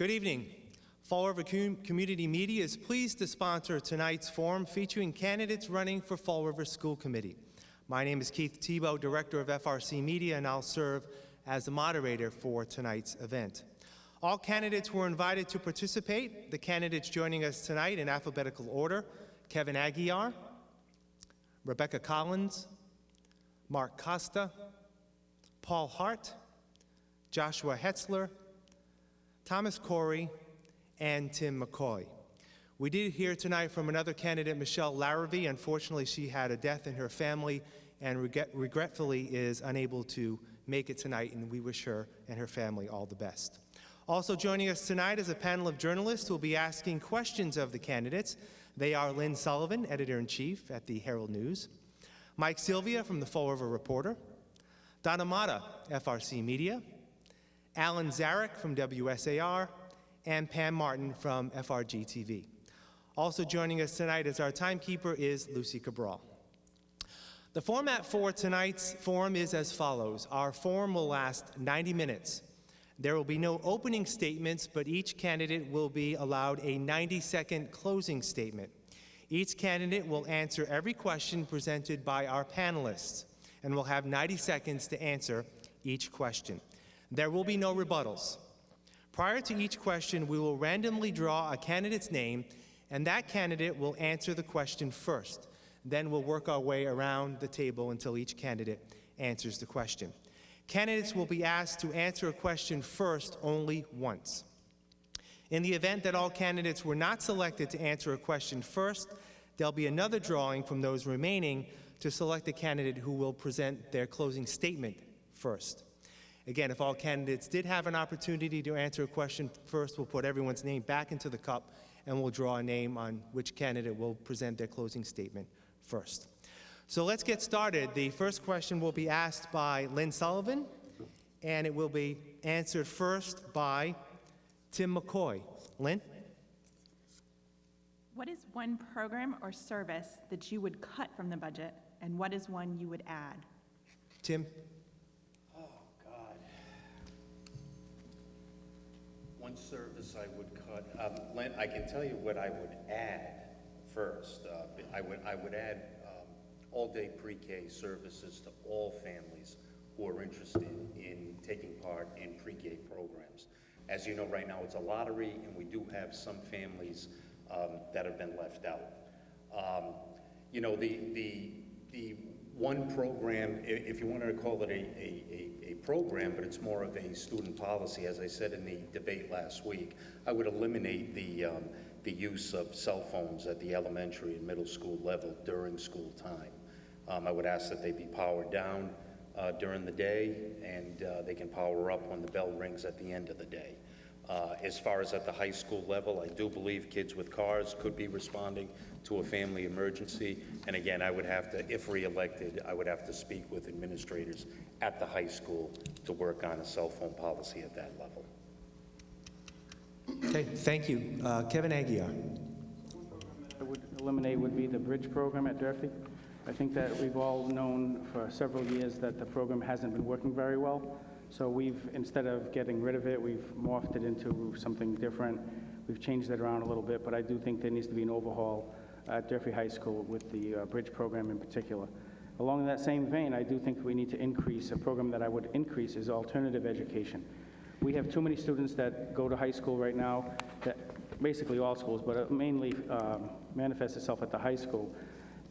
Good evening. Fall River Community Media is pleased to sponsor tonight's forum featuring candidates running for Fall River School Committee. My name is Keith Tebow, Director of FRCMedia, and I'll serve as the moderator for tonight's event. All candidates were invited to participate. The candidates joining us tonight in alphabetical order: Kevin Aguiar, Rebecca Collins, Mark Costa, Paul Hart, Joshua Hetzler, Thomas Corey, and Tim McCoy. We did hear tonight from another candidate, Michelle Larrabee. Unfortunately, she had a death in her family and regretfully is unable to make it tonight, and we wish her and her family all the best. Also joining us tonight is a panel of journalists who will be asking questions of the candidates. They are Lynn Sullivan, Editor-in-Chief at the Herald News, Mike Sylvia from the Fall River Reporter, Donna Mata, FRCMedia, Alan Zarek from WSAR, and Pam Martin from FRG-TV. Also joining us tonight as our timekeeper is Lucy Cabral. The format for tonight's forum is as follows. Our forum will last 90 minutes. There will be no opening statements, but each candidate will be allowed a 90-second closing statement. Each candidate will answer every question presented by our panelists and will have 90 seconds to answer each question. There will be no rebuttals. Prior to each question, we will randomly draw a candidate's name, and that candidate will answer the question first. Then we'll work our way around the table until each candidate answers the question. Candidates will be asked to answer a question first only once. In the event that all candidates were not selected to answer a question first, there'll be another drawing from those remaining to select a candidate who will present their closing statement first. Again, if all candidates did have an opportunity to answer a question first, we'll put everyone's name back into the cup and we'll draw a name on which candidate will present their closing statement first. So let's get started. The first question will be asked by Lynn Sullivan, and it will be answered first by Tim McCoy. Lynn? What is one program or service that you would cut from the budget, and what is one you would add? Tim? Oh, God. One service I would cut. Lynn, I can tell you what I would add first. I would add all-day pre-K services to all families who are interested in taking part in pre-K programs. As you know, right now it's a lottery, and we do have some families that have been left out. You know, the one program, if you wanted to call it a program, but it's more of a student policy, as I said in the debate last week, I would eliminate the use of cell phones at the elementary and middle school level during school time. I would ask that they be powered down during the day, and they can power up when the bell rings at the end of the day. As far as at the high school level, I do believe kids with cars could be responding to a family emergency. And again, I would have to, if re-elected, I would have to speak with administrators at the high school to work on a cell phone policy at that level. Okay, thank you. Kevin Aguiar. I would eliminate would be the bridge program at Durfee. I think that we've all known for several years that the program hasn't been working very well. So we've, instead of getting rid of it, we've morphed it into something different. We've changed it around a little bit, but I do think there needs to be an overhaul at Durfee High School with the bridge program in particular. Along that same vein, I do think we need to increase, a program that I would increase is alternative education. We have too many students that go to high school right now, that basically all schools, but it mainly manifests itself at the high school,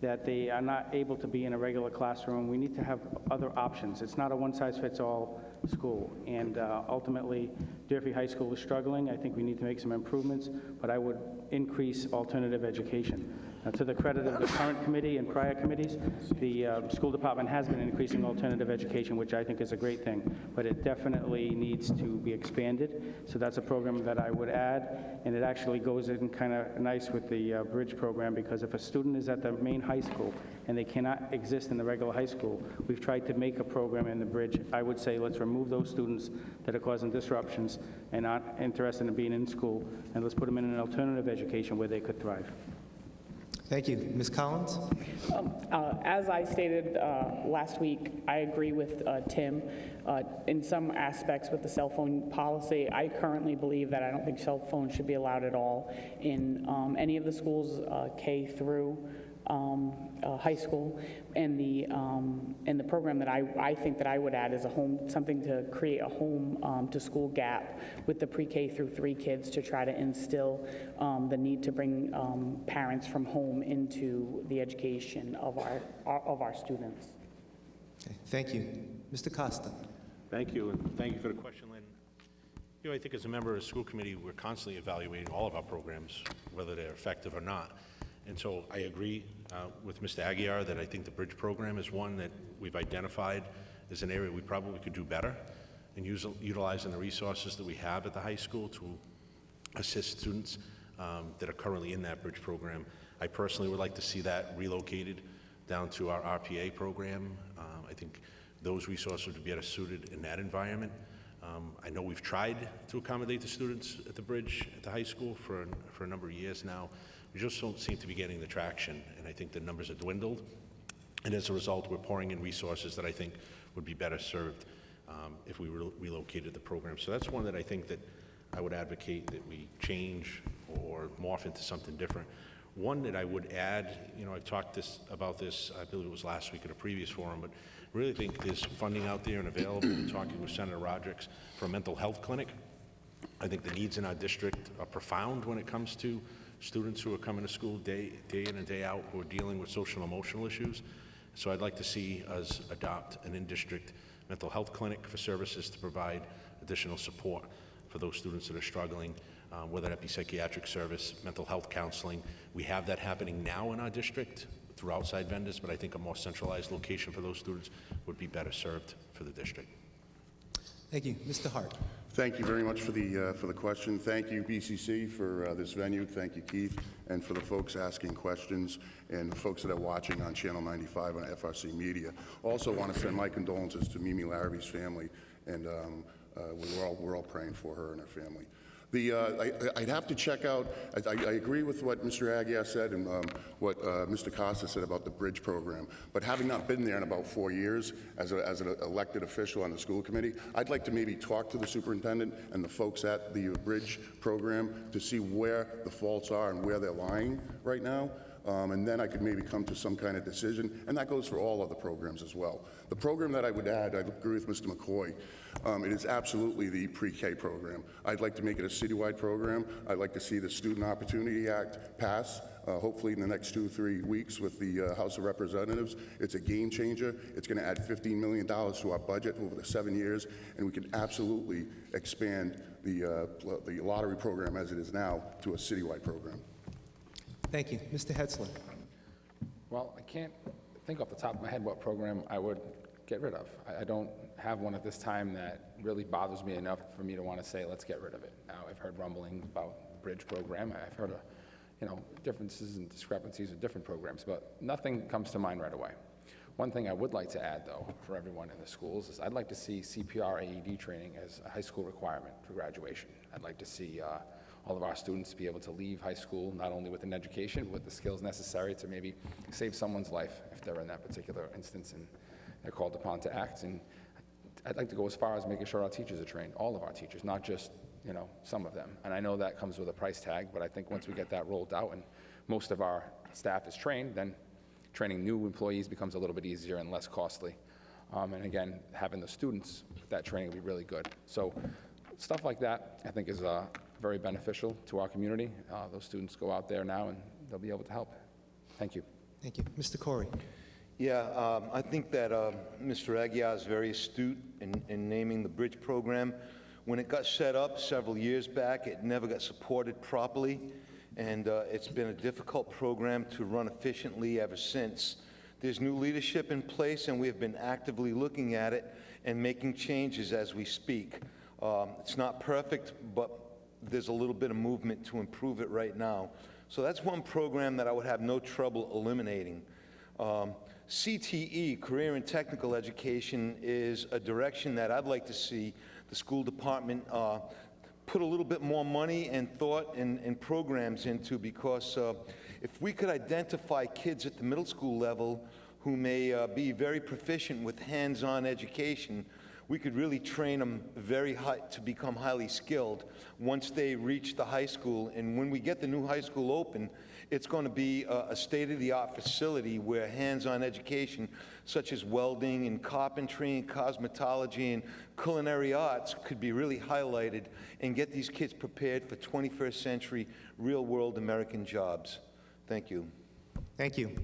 that they are not able to be in a regular classroom. We need to have other options. It's not a one-size-fits-all school, and ultimately, Durfee High School is struggling. I think we need to make some improvements, but I would increase alternative education. To the credit of the current committee and prior committees, the school department has been increasing alternative education, which I think is a great thing, but it definitely needs to be expanded. So that's a program that I would add, and it actually goes in kind of nice with the bridge program, because if a student is at the main high school and they cannot exist in the regular high school, we've tried to make a program in the bridge. I would say let's remove those students that are causing disruptions and not interested in being in school, and let's put them in an alternative education where they could thrive. Thank you. Ms. Collins? As I stated last week, I agree with Tim. In some aspects with the cell phone policy, I currently believe that I don't think cell phones should be allowed at all in any of the schools, K through high school. And the program that I think that I would add is something to create a home to school gap with the pre-K through 3 kids to try to instill the need to bring parents from home into the education of our students. Okay, thank you. Mr. Costa? Thank you, and thank you for the question, Lynn. You know, I think as a member of the school committee, we're constantly evaluating all of our programs, whether they're effective or not. And so I agree with Mr. Aguiar that I think the bridge program is one that we've identified as an area we probably could do better in utilizing the resources that we have at the high school to assist students that are currently in that bridge program. I personally would like to see that relocated down to our RPA program. I think those resources would be better suited in that environment. I know we've tried to accommodate the students at the bridge at the high school for a number of years now. We just don't seem to be getting the traction, and I think the numbers have dwindled. And as a result, we're pouring in resources that I think would be better served if we relocated the program. So that's one that I think that I would advocate that we change or morph into something different. One that I would add, you know, I talked about this, I believe it was last week at a previous forum, but I really think there's funding out there and available. We're talking with Senator Rodrick for a mental health clinic. I think the needs in our district are profound when it comes to students who are coming to school day in and day out who are dealing with social and emotional issues. So I'd like to see us adopt an in-district mental health clinic for services to provide additional support for those students that are struggling, whether that be psychiatric service, mental health counseling. We have that happening now in our district through outside vendors, but I think a more centralized location for those students would be better served for the district. Thank you. Mr. Hart? Thank you very much for the question. Thank you, BCC, for this venue. Thank you, Keith, and for the folks asking questions and the folks that are watching on Channel 95 on FRC Media. Also want to send my condolences to Mimi Larrabee's family, and we're all praying for her and her family. I'd have to check out, I agree with what Mr. Aguiar said and what Mr. Costa said about the bridge program, but having not been there in about 4 years as an elected official on the school committee, I'd like to maybe talk to the superintendent and the folks at the bridge program to see where the faults are and where they're lying right now. And then I could maybe come to some kind of decision, and that goes for all other programs as well. The program that I would add, I agree with Mr. McCoy, it is absolutely the pre-K program. I'd like to make it a citywide program. I'd like to see the Student Opportunity Act pass, hopefully in the next 2 or 3 weeks with the House of Representatives. It's a game changer. It's going to add $15 million to our budget over the 7 years, and we can absolutely expand the lottery program as it is now to a citywide program. Thank you. Mr. Hetzler? Well, I can't think off the top of my head what program I would get rid of. I don't have one at this time that really bothers me enough for me to want to say, let's get rid of it. Now, I've heard rumblings about the bridge program. I've heard differences and discrepancies of different programs, but nothing comes to mind right away. One thing I would like to add, though, for everyone in the schools is I'd like to see CPR AED training as a high school requirement for graduation. I'd like to see all of our students be able to leave high school not only with an education, but with the skills necessary to maybe save someone's life if they're in that particular instance and they're called upon to act. And I'd like to go as far as making sure our teachers are trained, all of our teachers, not just some of them. And I know that comes with a price tag, but I think once we get that rolled out and most of our staff is trained, then training new employees becomes a little bit easier and less costly. And again, having the students, that training will be really good. So stuff like that, I think, is very beneficial to our community. Those students go out there now and they'll be able to help. Thank you. Thank you. Mr. Corey? Yeah, I think that Mr. Aguiar is very astute in naming the bridge program. When it got set up several years back, it never got supported properly, and it's been a difficult program to run efficiently ever since. There's new leadership in place, and we have been actively looking at it and making changes as we speak. It's not perfect, but there's a little bit of movement to improve it right now. So that's one program that I would have no trouble eliminating. CTE, Career and Technical Education, is a direction that I'd like to see the school department put a little bit more money and thought and programs into, because If we could identify kids at the middle school level who may be very proficient with hands-on education, we could really train them very high to become highly skilled once they reach the high school. And when we get the new high school open, it's going to be a state-of-the-art facility where hands-on education, such as welding and carpentry and cosmetology and culinary arts, could be really highlighted and get these kids prepared for 21st century real-world American jobs. Thank you. Thank you.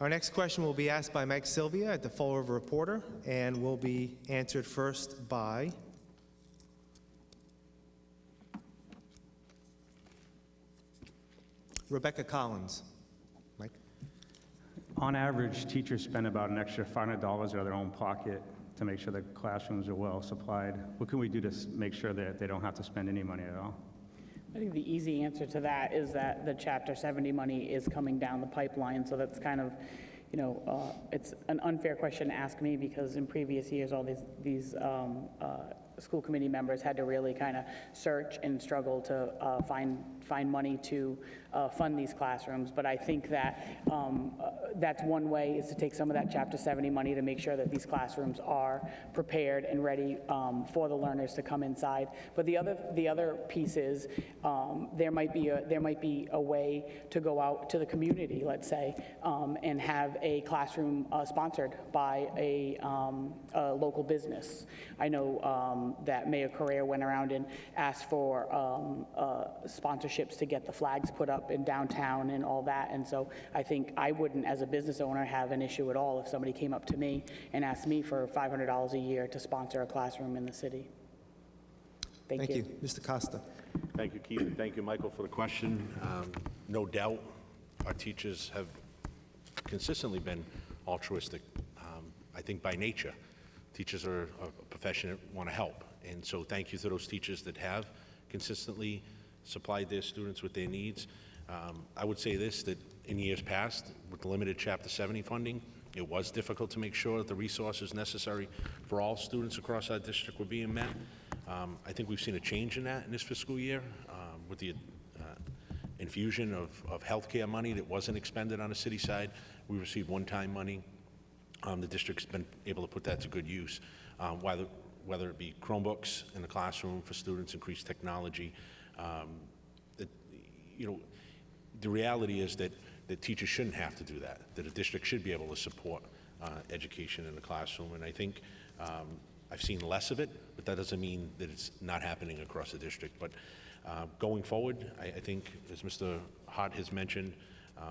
Our next question will be asked by Mike Sylvia at the Fall River Reporter and will be answered first by Rebecca Collins. Mike? On average, teachers spend about an extra $500 out of their own pocket to make sure the classrooms are well supplied. What can we do to make sure that they don't have to spend any money at all? I think the easy answer to that is that the Chapter 70 money is coming down the pipeline, so that's kind of, it's an unfair question to ask me because in previous years, all these school committee members had to really kind of search and struggle to find money to fund these classrooms. But I think that that's one way, is to take some of that Chapter 70 money to make sure that these classrooms are prepared and ready for the learners to come inside. But the other piece is there might be a way to go out to the community, let's say, and have a classroom sponsored by a local business. I know that Mayor Correa went around and asked for sponsorships to get the flags put up in downtown and all that. And so I think I wouldn't, as a business owner, have an issue at all if somebody came up to me and asked me for $500 a year to sponsor a classroom in the city. Thank you. Mr. Costa. Thank you, Keith, and thank you, Michael, for the question. No doubt, our teachers have consistently been altruistic. I think by nature, teachers are a profession that want to help. And so thank you to those teachers that have consistently supplied their students with their needs. I would say this, that in years past, with the limited Chapter 70 funding, it was difficult to make sure that the resources necessary for all students across our district were being met. I think we've seen a change in that in this fiscal year with the infusion of healthcare money that wasn't expended on the city side. We received one-time money. The district's been able to put that to good use, whether it be Chromebooks in the classroom for students, increased technology. The reality is that teachers shouldn't have to do that a district should be able to support education in the classroom. And I think I've seen less of it, but that doesn't mean that it's not happening across the district. But going forward, I think, as Mr. Hart has mentioned,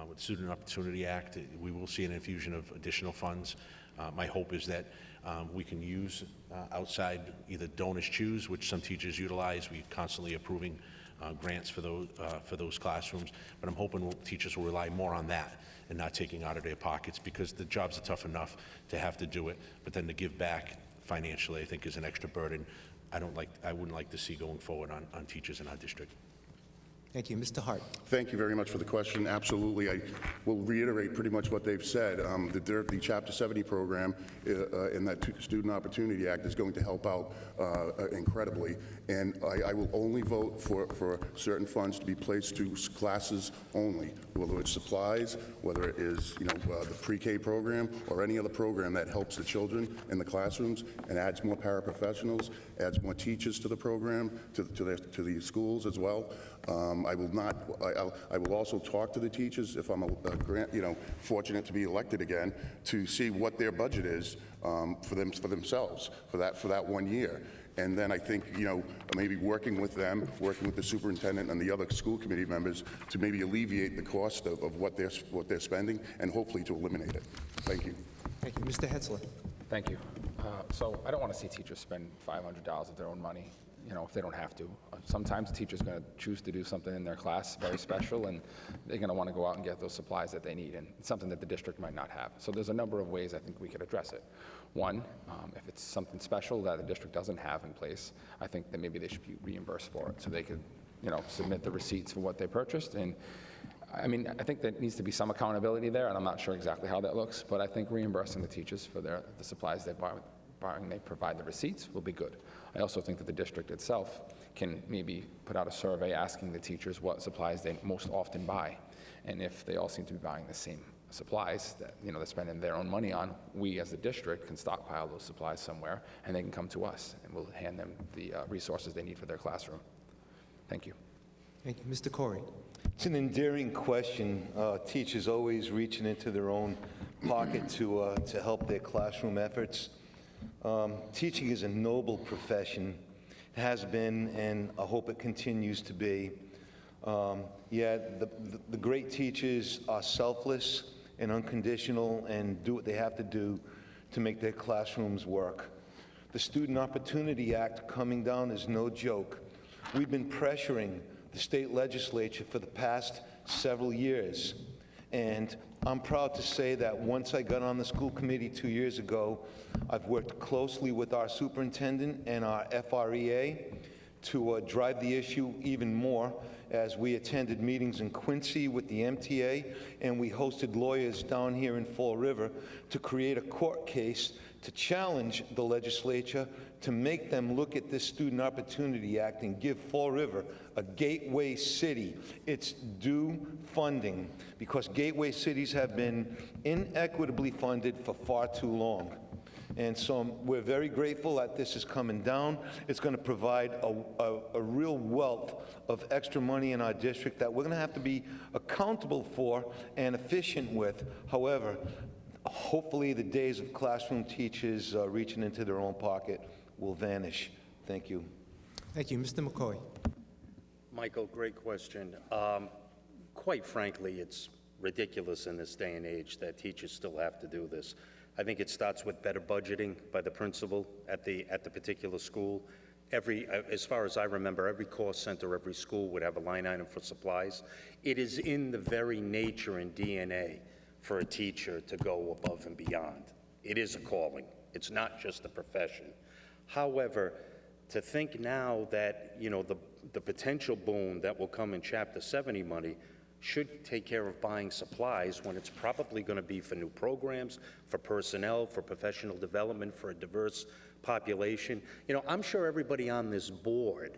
with the Student Opportunity Act, we will see an infusion of additional funds. My hope is that we can use outside either donors choose, which some teachers utilize. We're constantly approving grants for those classrooms, but I'm hoping teachers will rely more on that and not taking out of their pockets, because the jobs are tough enough to have to do it, but then to give back financially, I think, is an extra burden I wouldn't like to see going forward on teachers in our district. Thank you. Mr. Hart. Thank you very much for the question. Absolutely. I will reiterate pretty much what they've said. The Chapter 70 program in that Student Opportunity Act is going to help out incredibly. And I will only vote for certain funds to be placed to classes only, whether it's supplies, whether it is the pre-K program or any other program that helps the children in the classrooms and adds more paraprofessionals, adds more teachers to the program, to the schools as well. I will also talk to the teachers if I'm fortunate to be elected again, to see what their budget is for themselves for that 1 year. And then I think, maybe working with them, working with the superintendent and the other school committee members to maybe alleviate the cost of what they're spending and hopefully to eliminate it. Thank you. Thank you. Mr. Hetzler. Thank you. So I don't want to see teachers spend $500 of their own money, if they don't have to. Sometimes the teacher's going to choose to do something in their class very special, and they're going to want to go out and get those supplies that they need, and it's something that the district might not have. So there's a number of ways I think we could address it. One, if it's something special that the district doesn't have in place, I think that maybe they should be reimbursed for it, so they could, submit the receipts for what they purchased. And I think there needs to be some accountability there, and I'm not sure exactly how that looks, but I think reimbursing the teachers for the supplies they buy, they provide the receipts, will be good. I also think that the district itself can maybe put out a survey asking the teachers what supplies they most often buy. And if they all seem to be buying the same supplies that, they're spending their own money on, we as the district can stockpile those supplies somewhere, and they can come to us, and we'll hand them the resources they need for their classroom. Thank you. Thank you. Mr. Corey. It's an endearing question. Teachers always reaching into their own pocket to help their classroom efforts. Teaching is a noble profession. It has been, and I hope it continues to be. The great teachers are selfless and unconditional and do what they have to do to make their classrooms work. The Student Opportunity Act coming down is no joke. We've been pressuring the state legislature for the past several years, and I'm proud to say that once I got on the school committee 2 years ago, I've worked closely with our superintendent and our FREA to drive the issue even more, as we attended meetings in Quincy with the MTA, and we hosted lawyers down here in Fall River to create a court case to challenge the legislature to make them look at this Student Opportunity Act and give Fall River a gateway city its due funding, because gateway cities have been inequitably funded for far too long. And so we're very grateful that this is coming down. It's going to provide a real wealth of extra money in our district that we're going to have to be accountable for and efficient with. However, hopefully the days of classroom teachers reaching into their own pocket will vanish. Thank you. Thank you. Mr. McCoy. Michael, great question. Quite frankly, it's ridiculous in this day and age that teachers still have to do this. I think it starts with better budgeting by the principal at the particular school. As far as I remember, every cost center, every school would have a line item for supplies. It is in the very nature and DNA for a teacher to go above and beyond. It is a calling. It's not just a profession. However, to think now that, the potential boom that will come in Chapter 70 money should take care of buying supplies when it's probably going to be for new programs, for personnel, for professional development, for a diverse population. I'm sure everybody on this board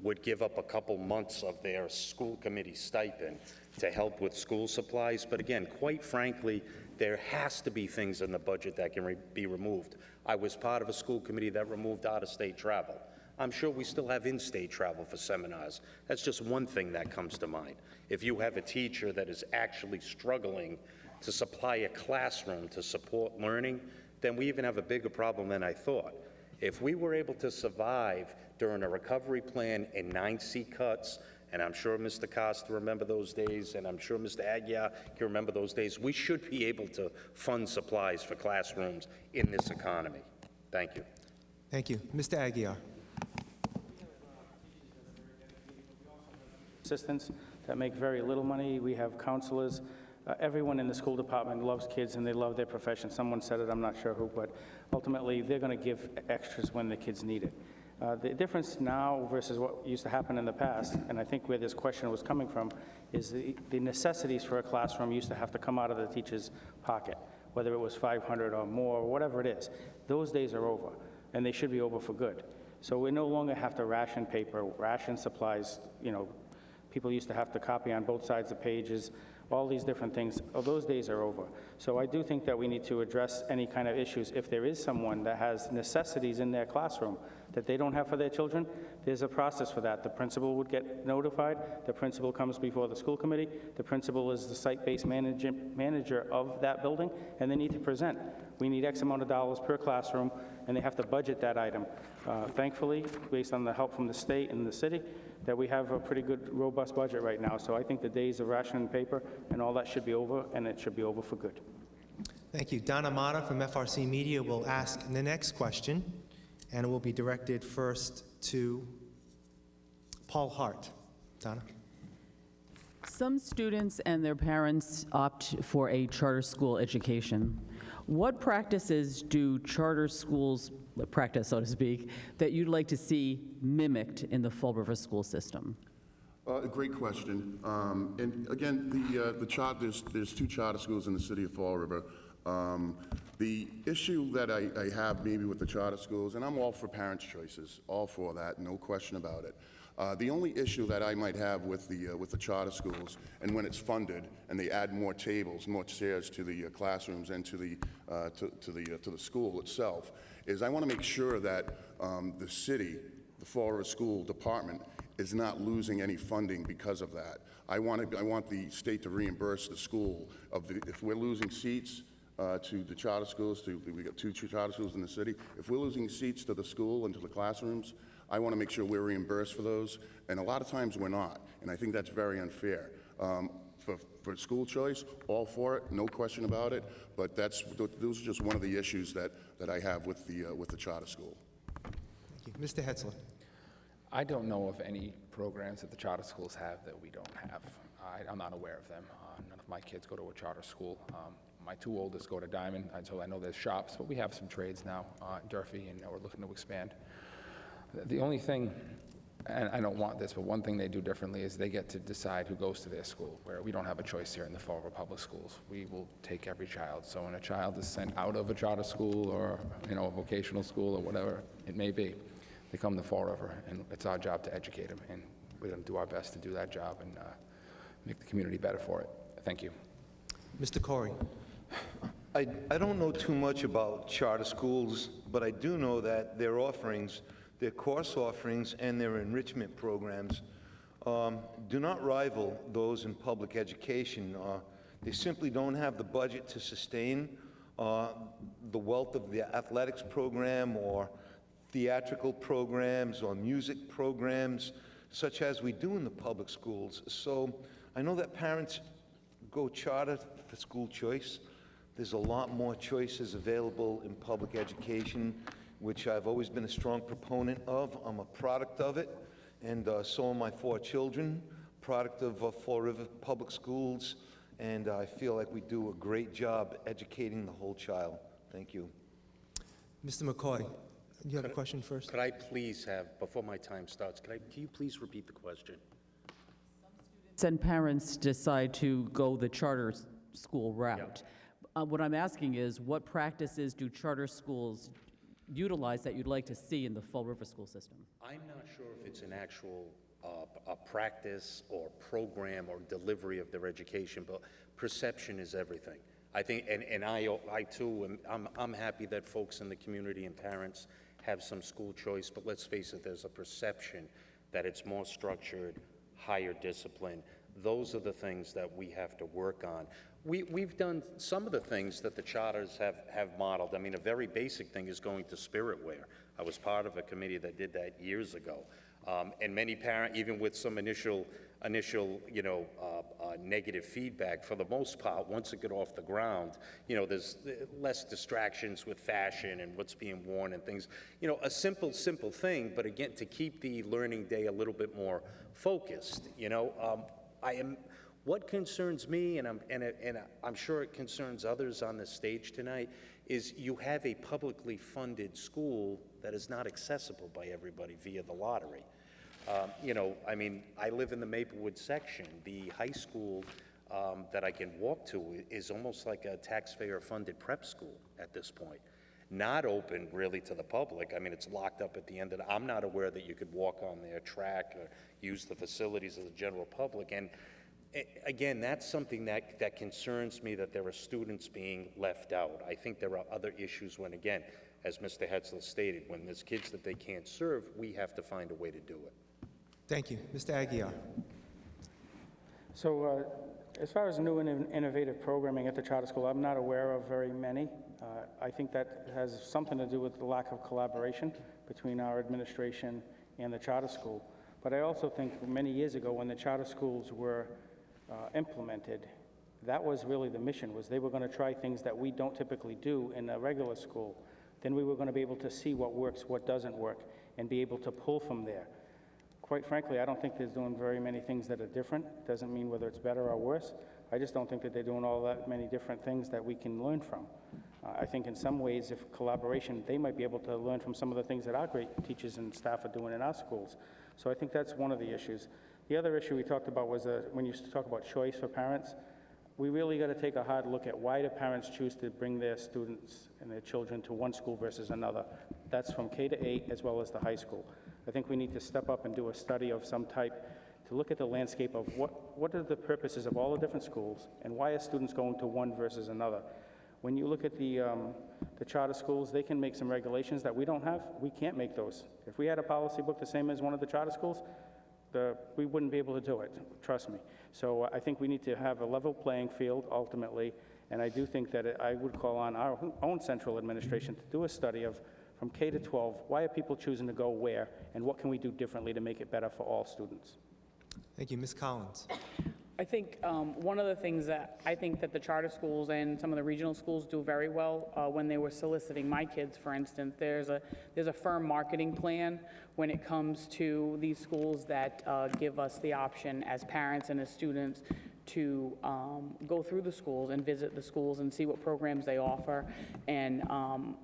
would give up a couple months of their school committee stipend to help with school supplies. But again, quite frankly, there has to be things in the budget that can be removed. I was part of a school committee that removed out-of-state travel. I'm sure we still have in-state travel for seminars. That's just one thing that comes to mind. If you have a teacher that is actually struggling to supply a classroom to support learning, then we even have a bigger problem than I thought. If we were able to survive during a recovery plan and 9C cuts, and I'm sure Mr. Costa remember those days, and I'm sure Mr. Aguiar can remember those days, we should be able to fund supplies for classrooms in this economy. Thank you. Thank you. Mr. Aguiar. Assistants that make very little money. We have counselors. Everyone in the school department loves kids and they love their profession. Someone said it, I'm not sure who, but ultimately they're going to give extras when the kids need it. The difference now versus what used to happen in the past, and I think where this question was coming from, is the necessities for a classroom used to have to come out of the teacher's pocket, whether it was $500 or more, or whatever it is. Those days are over, and they should be over for good. So we no longer have to ration paper, ration supplies. People used to have to copy on both sides of pages, all these different things. Those days are over. So I do think that we need to address any kind of issues. If there is someone that has necessities in their classroom that they don't have for their children, there's a process for that. The principal would get notified. The principal comes before the school committee. The principal is the site-based manager of that building, and they need to present. We need X amount of dollars per classroom, and they have to budget that item. Thankfully, based on the help from the state and the city, that we have a pretty good, robust budget right now. So I think the days of rationing paper and all that should be over, and it should be over for good. Thank you. Donna Mata from FRCmedia will ask the next question, and it will be directed first to Paul Hart. Donna. Some students and their parents opt for a charter school education. What practices do charter schools practice, so to speak, that you'd like to see mimicked in the Fall River school system? Great question. And again, there's two charter schools in the city of Fall River. The issue that I have maybe with the charter schools, and I'm all for parents' choices, all for that, no question about it. The only issue that I might have with the charter schools, and when it's funded, and they add more tables, more chairs to the classrooms and to the school itself, is I want to make sure that the city, the Fall River School Department, is not losing any funding because of that. I want the state to reimburse the school if we're losing seats to the charter schools. We got two charter schools in the city. If we're losing seats to the school and to the classrooms, I want to make sure we're reimbursed for those, and a lot of times we're not, and I think that's very unfair. For school choice, all for it, no question about it, but those are just one of the issues that I have with the charter school. Thank you. Mr. Hetzler. I don't know of any programs that the charter schools have that we don't have. I'm not aware of them. None of my kids go to a charter school. My two oldest go to Diamond, so I know there's shops, but we have some trades now in Durfee, and we're looking to expand. The only thing, and I don't want this, but one thing they do differently is they get to decide who goes to their school, where we don't have a choice here in the Fall River Public Schools. We will take every child. So when a child is sent out of a charter school or, a vocational school or whatever it may be, they come to Fall River, and it's our job to educate them, and we're going to do our best to do that job and make the community better for it. Thank you. Mr. Corey. I don't know too much about charter schools, but I do know that their offerings, their course offerings and their enrichment programs do not rival those in public education. They simply don't have the budget to sustain the wealth of the athletics program or theatrical programs or music programs such as we do in the public schools. So I know that parents go charter for school choice. There's a lot more choices available in public education, which I've always been a strong proponent of. I'm a product of it, and so are my 4 children, product of Fall River Public Schools, and I feel like we do a great job educating the whole child. Thank you. Mr. McCoy, you have a question first? Could I please have, before my time starts, can you please repeat the question? And parents decide to go the charter school route. What I'm asking is, what practices do charter schools utilize that you'd like to see in the Fall River school system? I'm not sure if it's an actual a practice or program or delivery of their education, but perception is everything. I think, and I too, I'm happy that folks in the community and parents have some school choice, but let's face it, there's a perception that it's more structured, higher discipline. Those are the things that we have to work on. We've done some of the things that the charters have modeled. I mean, a very basic thing is going to Spirit Wear. I was part of a committee that did that years ago. And many parents, even with some initial negative feedback, for the most part, once it got off the ground, there's less distractions with fashion and what's being worn and things. A simple thing, but again, to keep the learning day a little bit more focused. What concerns me, and I'm sure it concerns others on the stage tonight, is you have a publicly funded school that is not accessible by everybody via the lottery. I live in the Maplewood section. The high school that I can walk to is almost like a taxpayer-funded prep school at this point. Not open really to the public. I mean, it's locked up at the end of the, I'm not aware that you could walk on their track or use the facilities of the general public. And again, that's something that concerns me, that there are students being left out. I think there are other issues when, again, as Mr. Hetzler stated, when there's kids that they can't serve, we have to find a way to do it. Thank you. Mr. Aguiar. So as far as new and innovative programming at the charter school, I'm not aware of very many. I think that has something to do with the lack of collaboration between our administration and the charter school. But I also think many years ago when the charter schools were implemented, that was really the mission, was they were going to try things that we don't typically do in a regular school. Then we were going to be able to see what works, what doesn't work, and be able to pull from there. Quite frankly, I don't think they're doing very many things that are different. Doesn't mean whether it's better or worse. I just don't think that they're doing all that many different things that we can learn from. I think in some ways, if collaboration, they might be able to learn from some of the things that our great teachers and staff are doing in our schools. So I think that's one of the issues. The other issue we talked about was when you talk about choice for parents, we really got to take a hard look at why do parents choose to bring their students and their children to one school versus another. That's from K to 8 as well as the high school. I think we need to step up and do a study of some type to look at the landscape of what are the purposes of all the different schools and why are students going to one versus another. When you look at the charter schools, they can make some regulations that we don't have. We can't make those. If we had a policy book the same as one of the charter schools, we wouldn't be able to do it, trust me. So I think we need to have a level playing field ultimately, and I do think that I would call on our own central administration to do a study of from K to 12, why are people choosing to go where, and what can we do differently to make it better for all students? Thank you. Ms. Collins. I think one of the things that I think that the charter schools and some of the regional schools do very well when they were soliciting my kids, for instance, there's a firm marketing plan when it comes to these schools that give us the option as parents and as students to go through the schools and visit the schools and see what programs they offer. And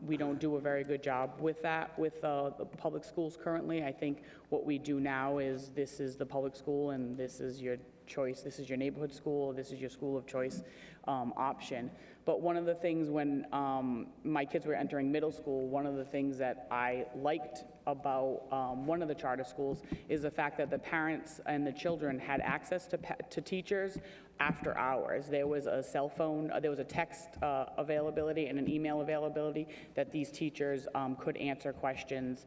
we don't do a very good job with that with the public schools currently. I think what we do now is this is the public school and this is your choice, this is your neighborhood school, this is your school of choice option. But one of the things when my kids were entering middle school, one of the things that I liked about one of the charter schools is the fact that the parents and the children had access to teachers after hours. There was a cell phone, there was a text availability and an email availability that these teachers could answer questions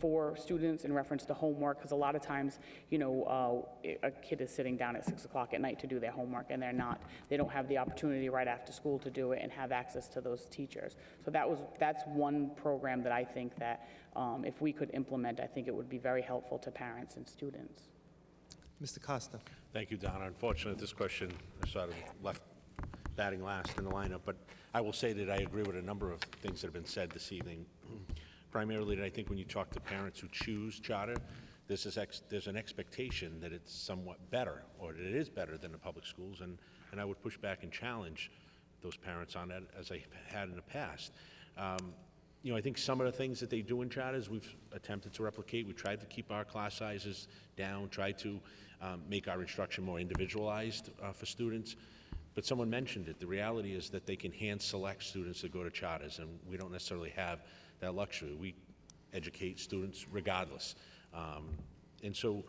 for students in reference to homework, because a lot of times, you know, a kid is sitting down at 6 o'clock at night to do their homework, and they don't have the opportunity right after school to do it and have access to those teachers. So that's one program that I think that if we could implement, I think it would be very helpful to parents and students. Mr. Costa. Thank you, Donna. Unfortunately, this question is sort of left batting last in the lineup, but I will say that I agree with a number of things that have been said this evening. Primarily, I think when you talk to parents who choose charter, there's an expectation that it's somewhat better, or that it is better than the public schools, and I would push back and challenge those parents on that, as I had in the past. You know, I think some of the things that they do in charters, we've attempted to replicate. We tried to keep our class sizes down, tried to make our instruction more individualized for students. But someone mentioned it. The reality is that they can hand-select students that go to charters, and we don't necessarily have that luxury. We educate students regardless. And so,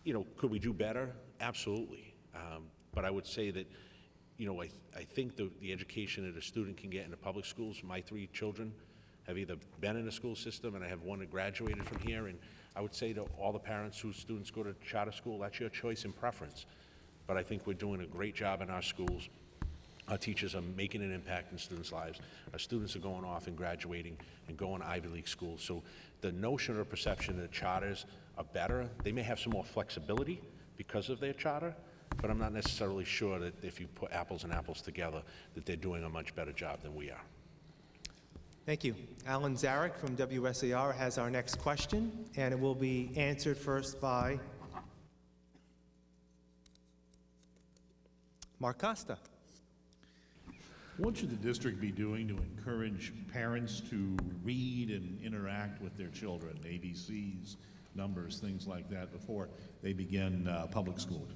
you know, could we do better? Absolutely. But I would say that, you know, I think the education that a student can get in the public schools, my 3 children have either been in the school system, and I have one that graduated from here, and I would say to all the parents whose students go to charter school, that's your choice and preference. But I think we're doing a great job in our schools. Our teachers are making an impact in students' lives. Our students are going off and graduating and going to Ivy League schools. So the notion or perception that charters are better, they may have some more flexibility because of their charter, but I'm not necessarily sure that if you put apples and apples together, that they're doing a much better job than we are. Thank you. Alan Zarek from WSAR has our next question, and it will be answered first by Mark Costa. What should the district be doing to encourage parents to read and interact with their children, ABCs, numbers, things like that, before they begin public school?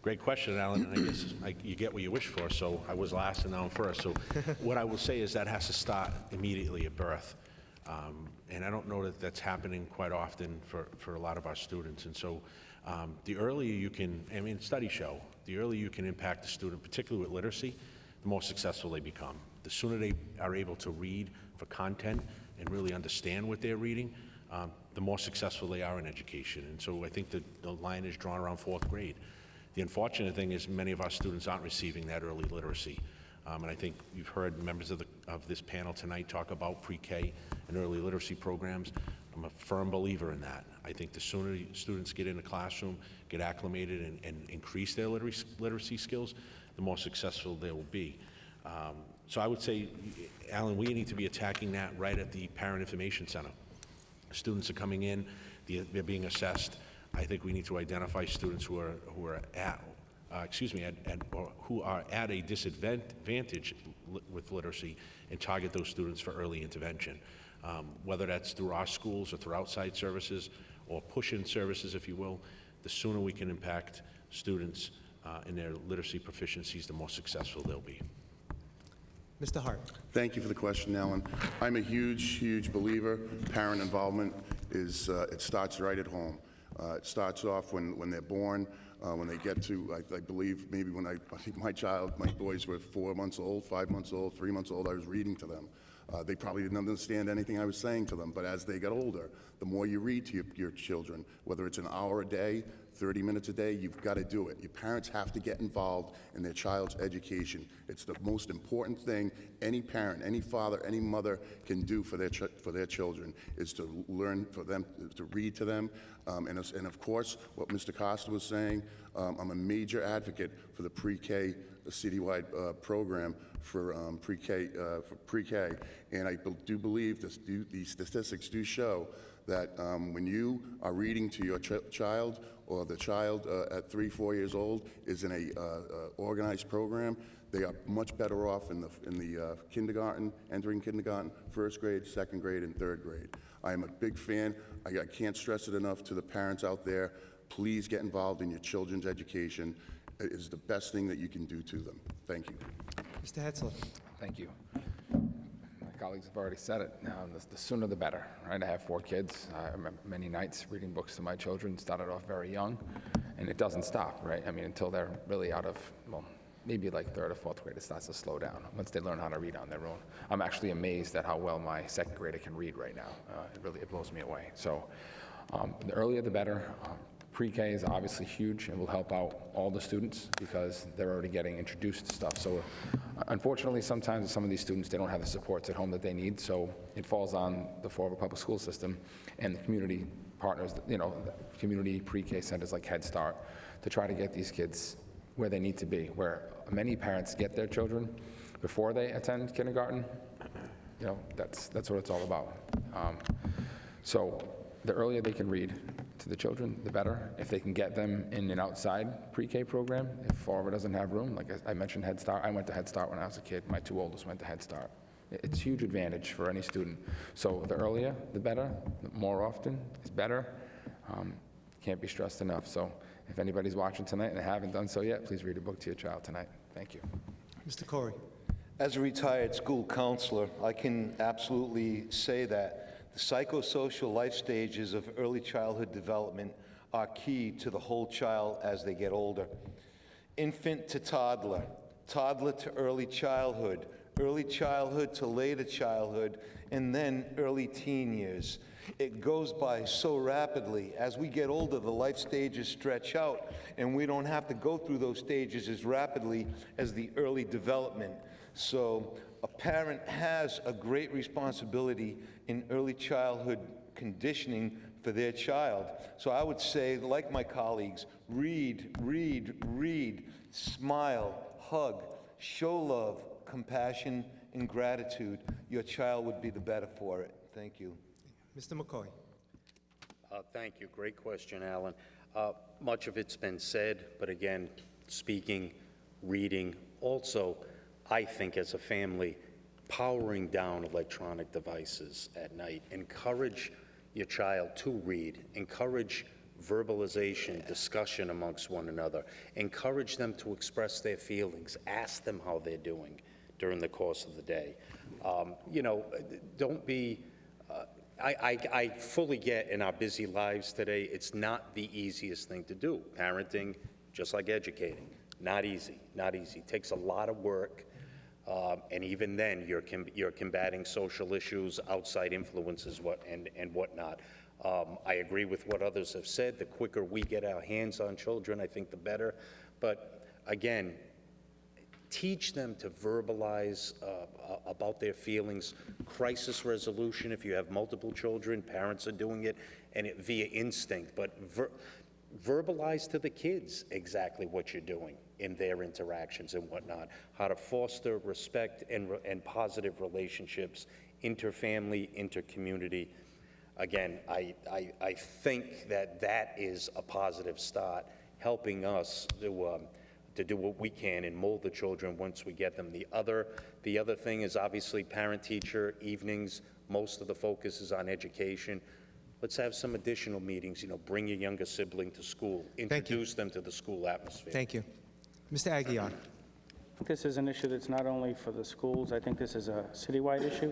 Great question, Alan, and I guess you get what you wish for, so I was last and now I'm first. So what I will say is that has to start immediately at birth. And I don't know that that's happening quite often for a lot of our students. And so the earlier you can, I mean, studies show, the earlier you can impact the student, particularly with literacy, the more successful they become. The sooner they are able to read for content and really understand what they're reading, the more successful they are in education. And so I think that the line is drawn around 4th grade. The unfortunate thing is many of our students aren't receiving that early literacy. And I think you've heard members of this panel tonight talk about pre-K and early literacy programs. I'm a firm believer in that. I think the sooner students get in the classroom, get acclimated, and increase their literacy skills, the more successful they will be. So I would say, Alan, we need to be attacking that right at the Parent Information Center. Students are coming in, they're being assessed. I think we need to identify students who are at a disadvantage with literacy and target those students for early intervention. Whether that's through our schools or through outside services or push-in services, if you will, the sooner we can impact students, in their literacy proficiencies, the more successful they'll be. Mr. Hart. Thank you for the question, Alan. I'm a huge believer. Parent involvement is, it starts right at home. It starts off when they're born, when they get to, I believe, maybe when I think my boys were 4 months old, 5 months old, 3 months old, I was reading to them. They probably didn't understand anything I was saying to them, but as they got older, the more you read to your children, whether it's an hour a day, 30 minutes a day, you've got to do it. Your parents have to get involved in their child's education. It's the most important thing any parent, any father, any mother can do for their children, is to learn for them, to read to them. And of course, what Mr. Costa was saying, I'm a major advocate for the pre-K citywide program for pre-K, and I do believe the statistics do show that when you are reading to your child, or the child at 3-4 years old is in a organized program, they are much better off in the kindergarten, entering kindergarten, first grade, second grade, and third grade. I am a big fan. I can't stress it enough to the parents out there. Please get involved in your children's education. It is the best thing that you can do to them. Thank you. Mr. Hetzler. Thank you. My colleagues have already said it. Now, the sooner the better, right? I have 4 kids. I remember many nights reading books to my children. Started off very young, and it doesn't stop, right? I mean, until they're really out of, well, maybe like 3rd or 4th grade, it starts to slow down once they learn how to read on their own. I'm actually amazed at how well my 2nd grader can read right now. It blows me away. So the earlier the better. Pre-K is obviously huge and will help out all the students because they're already getting introduced to stuff. So unfortunately, sometimes some of these students, they don't have the supports at home that they need, so it falls on the Fall River Public School System and the community partners, the community pre-K centers like Head Start, to try to get these kids where they need to be, where many parents get their children before they attend kindergarten. That's what it's all about. So the earlier they can read to the children, the better. If they can get them in an outside pre-K program, if Fall River doesn't have room, like I mentioned Head Start, I went to Head Start when I was a kid. My 2 oldest went to Head Start. It's a huge advantage for any student. So the earlier, the better. The more often is better. Can't be stressed enough. So if anybody's watching tonight and they haven't done so yet, please read a book to your child tonight. Thank you. Mr. Corey. As a retired school counselor, I can absolutely say that the psychosocial life stages of early childhood development are key to the whole child as they get older. Infant to toddler, toddler to early childhood to later childhood, and then early teen years. It goes by so rapidly. As we get older, the life stages stretch out, and we don't have to go through those stages as rapidly as the early development. So a parent has a great responsibility in early childhood conditioning for their child. So I would say, like my colleagues, read, smile, hug, show love, compassion, and gratitude. Your child would be the better for it. Thank you. Mr. McCoy. Thank you. Great question, Alan. Much of it's been said, but again, speaking, reading, also, I think as a family, powering down electronic devices at night. Encourage your child to read. Encourage verbalization, discussion amongst one another. Encourage them to express their feelings. Ask them how they're doing during the course of the day. Don't be... I fully get in our busy lives today, it's not the easiest thing to do. Parenting, just like educating, not easy, not easy. It takes a lot of work. And even then, you're combating social issues, outside influences, and whatnot. I agree with what others have said. The quicker we get our hands on children, I think the better. But again, teach them to verbalize about their feelings. Crisis resolution, if you have multiple children, parents are doing it, and it via instinct. But verbalize to the kids exactly what you're doing in their interactions and whatnot, how to foster respect and positive relationships, interfamily, intercommunity. Again, I think that is a positive start, helping us to do what we can and mold the children once we get them. The other thing is obviously parent-teacher evenings. Most of the focus is on education. Let's have some additional meetings, bring your younger sibling to school, introduce them to the school atmosphere. Thank you. Mr. Aguiar. This is an issue that's not only for the schools. I think this is a citywide issue.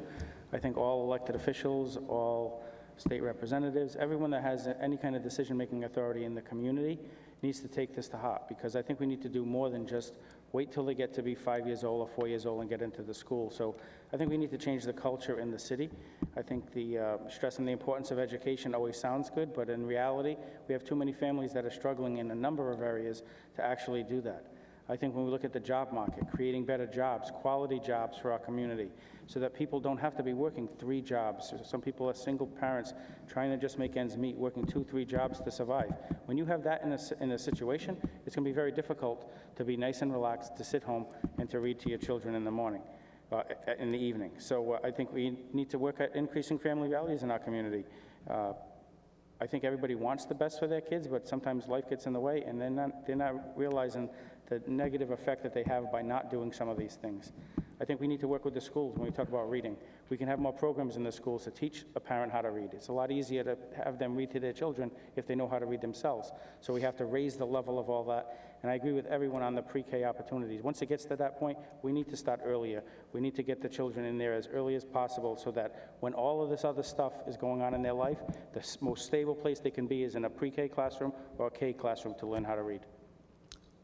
I think all elected officials, all state representatives, everyone that has any kind of decision-making authority in the community needs to take this to heart, because I think we need to do more than just wait till they get to be 5 years old or 4 years old and get into the school. So I think we need to change the culture in the city. I think the stressing the importance of education always sounds good, but in reality, we have too many families that are struggling in a number of areas to actually do that. I think when we look at the job market, creating better jobs, quality jobs for our community, so that people don't have to be working 3 jobs. Some people are single parents trying to just make ends meet, working 2, 3 jobs to survive. When you have that in a situation, it's going to be very difficult to be nice and relaxed, to sit home and to read to your children in the morning, in the evening. So I think we need to work at increasing family values in our community. I think everybody wants the best for their kids, but sometimes life gets in the way, and they're not realizing the negative effect that they have by not doing some of these things. I think we need to work with the schools when we talk about reading. We can have more programs in the schools to teach a parent how to read. It's a lot easier to have them read to their children if they know how to read themselves. So we have to raise the level of all that. And I agree with everyone on the pre-K opportunities. Once it gets to that point, we need to start earlier. We need to get the children in there as early as possible so that when all of this other stuff is going on in their life, the most stable place they can be is in a pre-K classroom or a K classroom to learn how to read.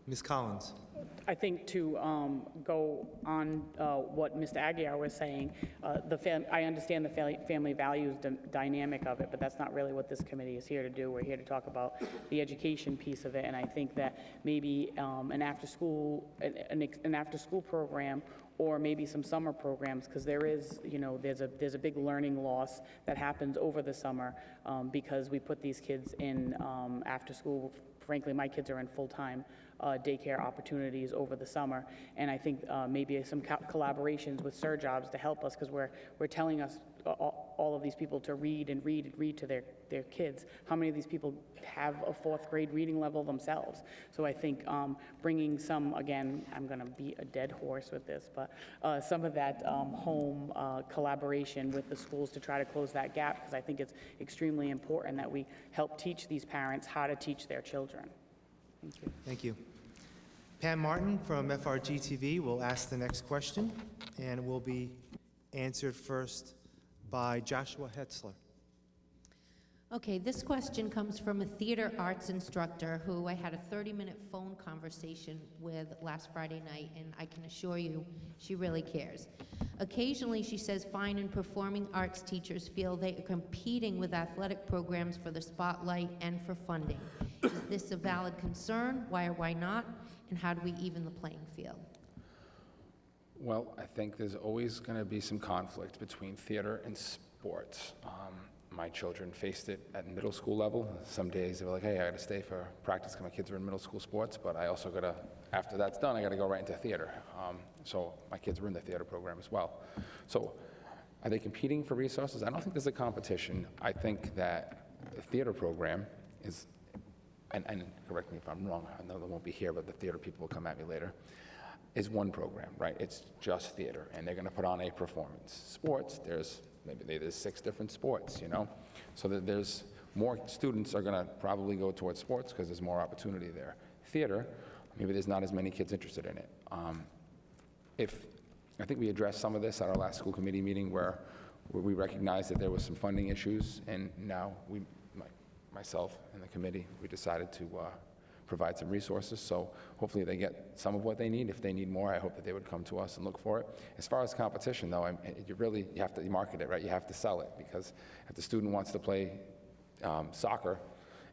Ms. Collins. I think to go on what Mr. Aguiar was saying, I understand the family values dynamic of it, but that's not really what this committee is here to do. We're here to talk about the education piece of it, and I think that maybe an after-school program, or maybe some summer programs, because there is, there's a big learning loss that happens over the summer because we put these kids in after school. Frankly, my kids are in full-time daycare opportunities over the summer, and I think maybe some collaborations with Jobs to help us, because we're telling us all of these people to read and read and read to their kids. How many of these people have a 4th grade reading level themselves? So I think bringing some, again, I'm going to beat a dead horse with this, but some of that home collaboration with the schools to try to close that gap, because I think it's extremely important that we help teach these parents how to teach their children. Thank you. Thank you. Pam Martin from FRGTV will ask the next question, and will be answered first by Joshua Hetzler. Okay, this question comes from a theater arts instructor who I had a 30-minute phone conversation with last Friday night, and I can assure you she really cares. Occasionally, she says fine and performing arts teachers feel they are competing with athletic programs for the spotlight and for funding. Is this a valid concern? Why or why not? And how do we even the playing field? Well, I think there's always going to be some conflict between theater and sports. My children faced it at middle school level. Some days they were like, hey, I got to stay for practice because my kids are in middle school sports, but I also got to, after that's done, I got to go right into theater. So my kids were in the theater program as well. So are they competing for resources? I don't think there's a competition. I think that the theater program is, and correct me if I'm wrong, I know they won't be here, but the theater people will come at me later, is one program, right? It's just theater, and they're going to put on a performance. Sports, there's 6 different sports, so that there's more students are going to probably go towards sports because there's more opportunity there. Theater, maybe there's not as many kids interested in it. I think we addressed some of this at our last school committee meeting where we recognized that there was some funding issues, and now myself and the committee, we decided to provide some resources, so hopefully they get some of what they need. If they need more, I hope that they would come to us and look for it. As far as competition, though, you have to market it, right? You have to sell it, because if the student wants to play soccer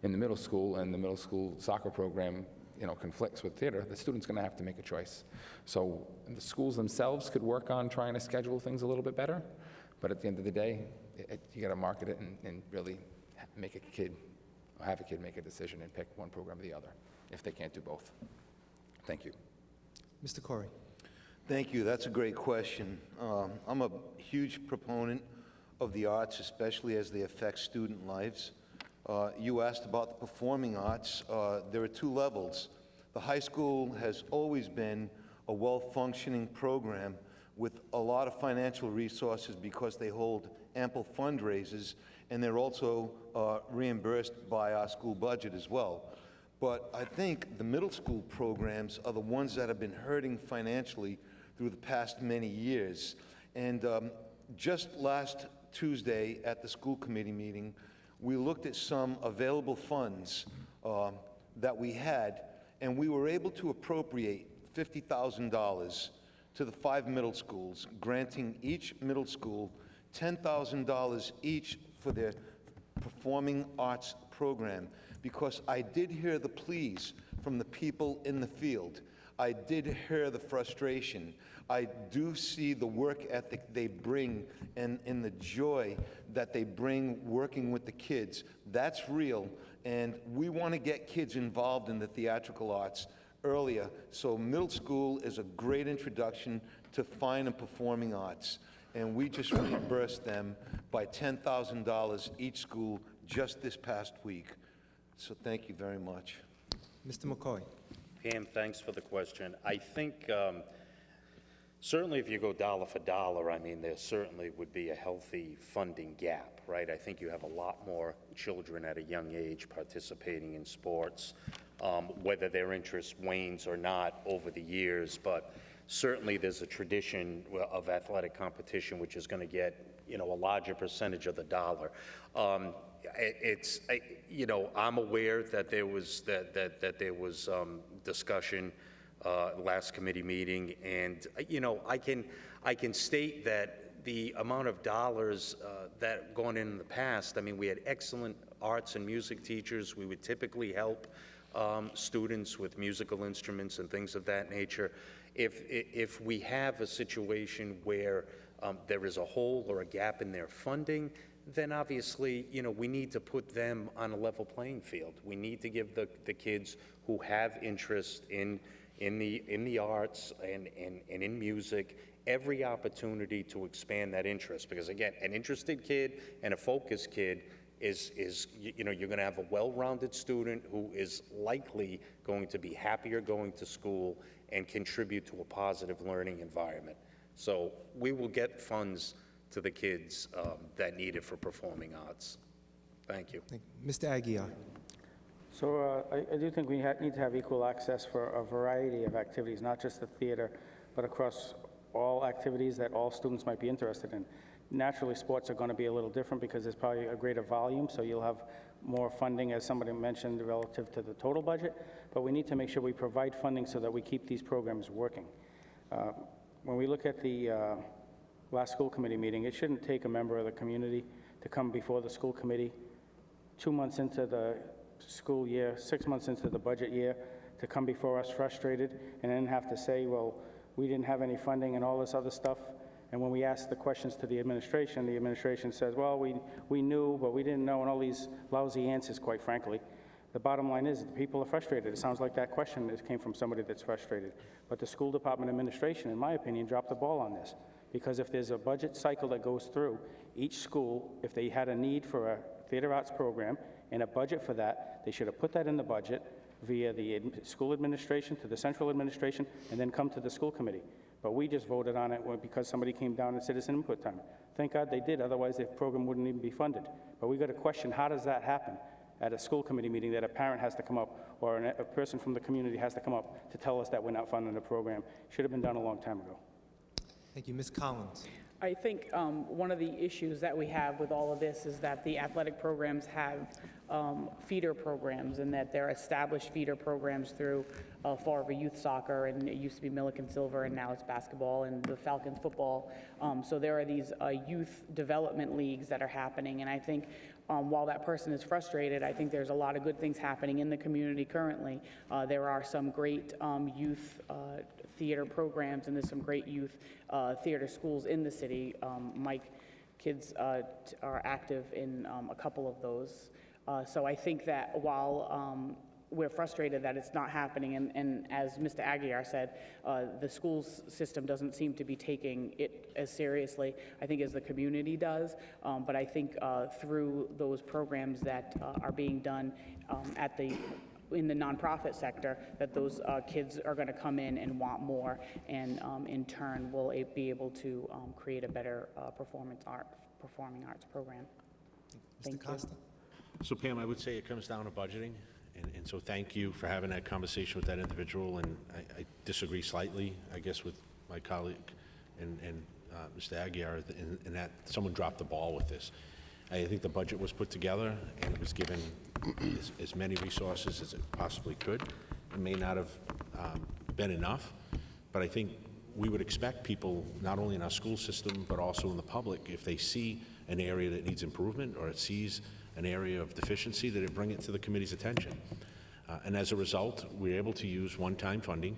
in the middle school, and the middle school soccer program conflicts with theater, the student's going to have to make a choice. So the schools themselves could work on trying to schedule things a little bit better, but at the end of the day, you got to market it and really make have a kid make a decision and pick one program or the other, if they can't do both. Thank you. Mr. Corey. Thank you. That's a great question. I'm a huge proponent of the arts, especially as they affect student lives. You asked about the performing arts. There are 2 levels. The high school has always been a well-functioning program with a lot of financial resources because they hold ample fundraisers, and they're also reimbursed by our school budget as well. but I think the middle school programs are the ones that have been hurting financially through the past many years. And just last Tuesday at the school committee meeting, we looked at some available funds that we had, and we were able to appropriate $50,000 to the 5 middle schools, granting each middle school $10,000 each for their performing arts program, because I did hear the pleas from the people in the field. I did hear the frustration. I do see the work ethic they bring and the joy that they bring working with the kids. That's real, and we want to get kids involved in the theatrical arts earlier. So middle school is a great introduction to fine and performing arts, and we just reimbursed them by $10,000 each school just this past week. So thank you very much. Mr. McCoy. Pam, thanks for the question. I think certainly if you go dollar for dollar, I mean, there certainly would be a healthy funding gap, right? I think you have a lot more children at a young age participating in sports, whether their interest wanes or not over the years, but certainly there's a tradition of athletic competition which is going to get, you know, a larger percentage of the dollar. I'm aware that there was discussion last committee meeting, and I can state that the amount of dollars that gone in the past. I mean, we had excellent arts and music teachers. We would typically help students with musical instruments and things of that nature. If we have a situation where there is a hole or a gap in their funding, then obviously, we need to put them on a level playing field. We need to give the kids who have interest in the arts and in music every opportunity to expand that interest. Because again, an interested kid and a focused kid is you're going to have a well-rounded student who is likely going to be happier going to school and contribute to a positive learning environment. So we will get funds to the kids that need it for performing arts. Thank you. Mr. Aguirre. So I do think we need to have equal access for a variety of activities, not just the theater, but across all activities that all students might be interested in. Naturally, sports are going to be a little different because there's probably a greater volume, so you'll have more funding, as somebody mentioned, relative to the total budget, but we need to make sure we provide funding so that we keep these programs working. When we look at the last school committee meeting, it shouldn't take a member of the community to come before the school committee 2 months into the school year, 6 months into the budget year, to come before us frustrated and then have to say, well, we didn't have any funding and all this other stuff. And when we ask the questions to the administration says, well, we knew, but we didn't know, and all these lousy answers, quite frankly. The bottom line is the people are frustrated. It sounds like that question came from somebody that's frustrated. But the school department administration, in my opinion, dropped the ball on this. Because if there's a budget cycle that goes through, each school, if they had a need for a theater arts program and a budget for that, they should have put that in the budget via the school administration to the central administration and then come to the school committee. But we just voted on it because somebody came down and said it's input time. Thank God they did, otherwise the program wouldn't even be funded. But we got to question, how does that happen at a school committee meeting, that a parent has to come up or a person from the community has to come up to tell us that we're not funding the program? Should have been done a long time ago. Thank you. Ms. Collins. I think one of the issues that we have with all of this is that the athletic programs have feeder programs, and that they're established feeder programs through Fall River Youth Soccer, and it used to be Milliken Silver, and now it's basketball and the Falcons football. So there are these youth development leagues that are happening, and I think while that person is frustrated, I think there's a lot of good things happening in the community currently. There are some great youth theater programs, and there's some great youth theater schools in the city. Mike kids are active in a couple of those. So I think that while we're frustrated that it's not happening, and as Mr. Aguirre said, the schools system doesn't seem to be taking it as seriously, I think, as the community does. But I think through those programs that are being done in the nonprofit sector, that those kids are going to come in and want more, and in turn will be able to create a better performing arts program. Mr. Costa. So Pam, I would say it comes down to budgeting, And so thank you for having that conversation with that individual, and I disagree slightly, I guess, with my colleague and Mr. Aguirre, in that someone dropped the ball with this. I think the budget was put together, and it was given as many resources as it possibly could. It may not have been enough, but I think we would expect people, not only in our school system, but also in the public, if they see an area that needs improvement or it sees an area of deficiency, that it bring it to the committee's attention. And as a result, we're able to use one-time funding,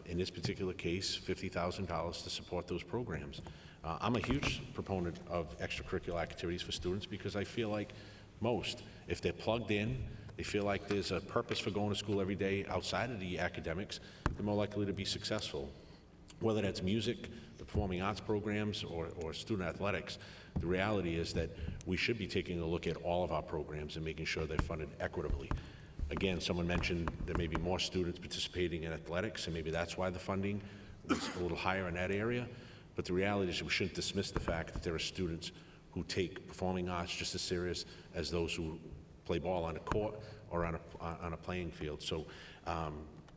in this particular case, $50,000 to support those programs. I'm a huge proponent of extracurricular activities for students because I feel like most, if they're plugged in, they feel like there's a purpose for going to school every day outside of the academics, they're more likely to be successful. Whether that's music, the performing arts programs, or student athletics, the reality is that we should be taking a look at all of our programs and making sure they're funded equitably. Again, someone mentioned there may be more students participating in athletics, and maybe that's why the funding was a little higher in that area. But the reality is we shouldn't dismiss the fact that there are students who take performing arts just as serious as those who play ball on a court or on a playing field. So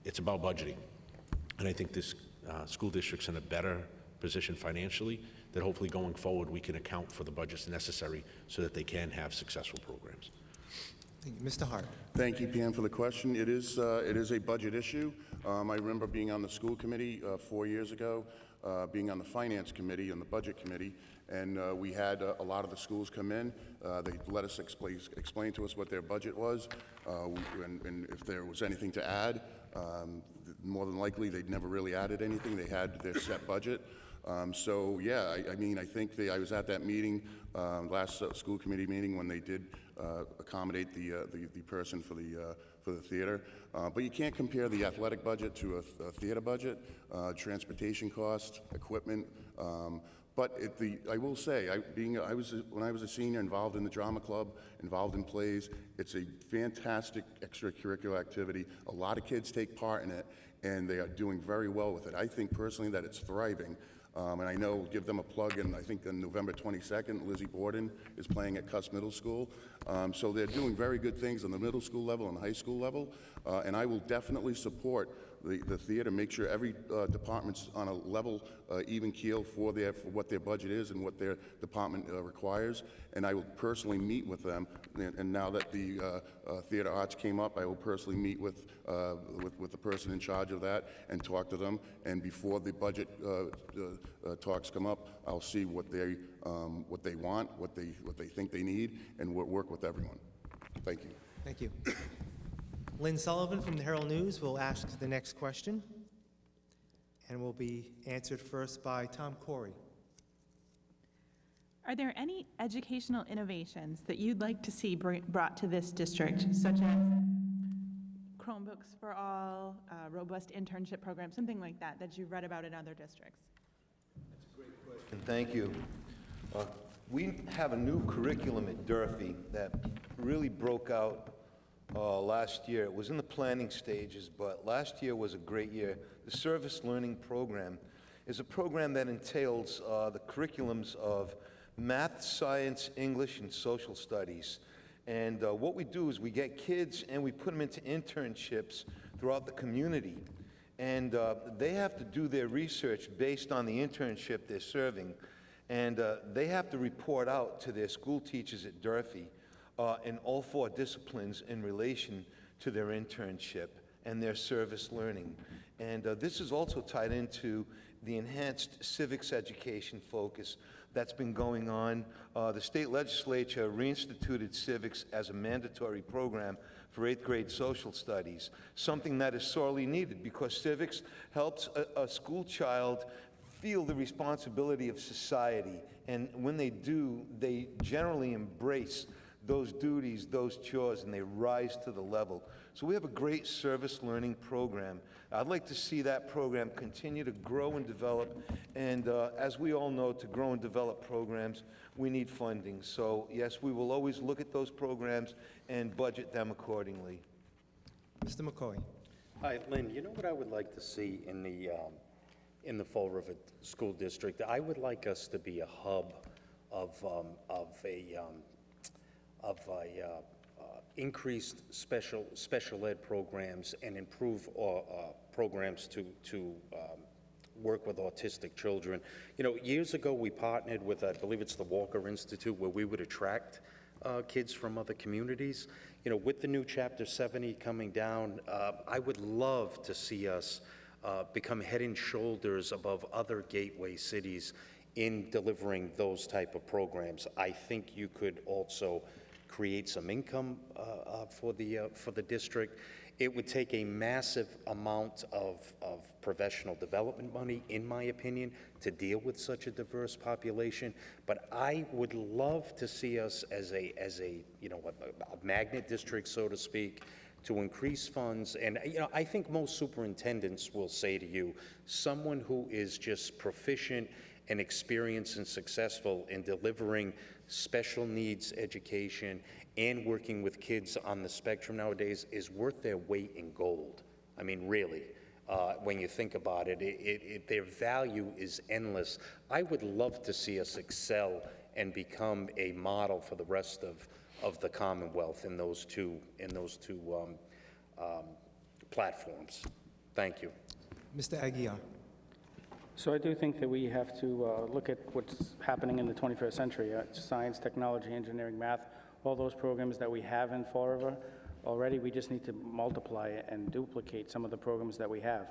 it's about budgeting. And I think this school district's in a better position financially, that hopefully going forward we can account for the budgets necessary so that they can have successful programs. Thank you. Mr. Hart. Thank you, Pam, for the question. It is a budget issue. I remember being on the school committee 4 years ago, being on the finance committee and the budget committee, and we had a lot of the schools come in. They let us explain to us what their budget was, and if there was anything to add. More than likely, they'd never really added anything. They had their set budget. So yeah, I mean, I think I was at that meeting, last school committee meeting, when they did accommodate the person for the theater. But you can't compare the athletic budget to a theater budget, transportation costs, equipment. But I will say, when I was a senior, involved in the drama club, involved in plays, it's a fantastic extracurricular activity. A lot of kids take part in it, and they are doing very well with it. I think personally that it's thriving. And I know, give them a plug, and I think on November 22nd, Lizzie Borden is playing at Cuss Middle School. So they're doing very good things on the middle school level and high school level. And I will definitely support the theater, make sure every department's on a level, even keel for what their budget is and what their department requires. And I will personally meet with them. And now that the theater arts came up, I will personally meet with the person in charge of that and talk to them. And before the budget talks come up, I'll see what they want, what they think they need, and work with everyone. Thank you. Thank you. Lynn Sullivan from the Herald News will ask the next question, and will be answered first by Tom Corey. Are there any educational innovations that you'd like to see brought to this district, such as Chromebooks for all, robust internship programs, something like that, that you've read about in other districts? And thank you. We have a new curriculum at Durfee that really broke out last year. It was in the planning stages, but last year was a great year. The Service Learning Program is a program that entails the curriculums of math, science, English, and social studies. And what we do is we get kids and we put them into internships throughout the community. And they have to do their research based on the internship they're serving. And they have to report out to their school teachers at Durfee in all 4 disciplines in relation to their internship and their service learning. And this is also tied into the enhanced civics education focus that's been going on. The state legislature reinstituted civics as a mandatory program for 8th grade social studies, something that is sorely needed because civics helps a school child feel the responsibility of society. And when they do, they generally embrace those duties, those chores, and they rise to the level. So we have a great service learning program. I'd like to see that program continue to grow and develop. And as we all know, to grow and develop programs, we need funding. So yes, we will always look at those programs and budget them accordingly. Mr. McCoy. Hi, Lynn, you know what I would like to see in the Fall River School District? I would like us to be a hub of increased special ed programs and improve programs to work with autistic children. You know, years ago, we partnered with, I believe it's the Walker Institute, where we would attract kids from other communities. You know, with the new Chapter 70 coming down, I would love to see us become head and shoulders above other gateway cities in delivering those type of programs. I think you could also create some income for the district. It would take a massive amount of professional development money, in my opinion, to deal with such a diverse population. But I would love to see us as a you know, a magnet district, so to speak, to increase funds. And you know, I think most superintendents will say to you, someone who is just proficient and experienced and successful in delivering special needs education and working with kids on the spectrum nowadays is worth their weight in gold. I mean, really, when you think about it, their value is endless. I would love to see us excel and become a model for the rest of the Commonwealth in those two platforms. Thank you. Mr. Aguiar. So I do think that we have to look at what's happening in the 21st century, science, technology, engineering, math, all those programs that we have in Fall River already. We just need to multiply it and duplicate some of the programs that we have.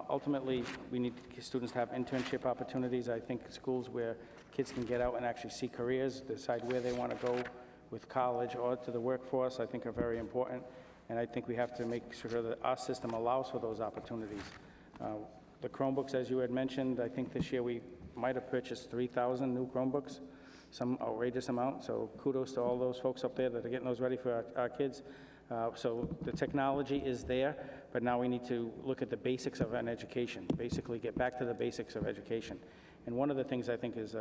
Ultimately, we need students to have internship opportunities. I think schools where kids can get out and actually see careers, decide where they want to go with college or to the workforce, I think are very important. And I think we have to make sure that our system allows for those opportunities. The Chromebooks, as you had mentioned, I think this year we might have purchased 3,000 new Chromebooks, some outrageous amount. So kudos to all those folks up there that are getting those ready for our kids. So the technology is there, but now we need to look at the basics of an education, basically get back to the basics of education. And one of the things I think is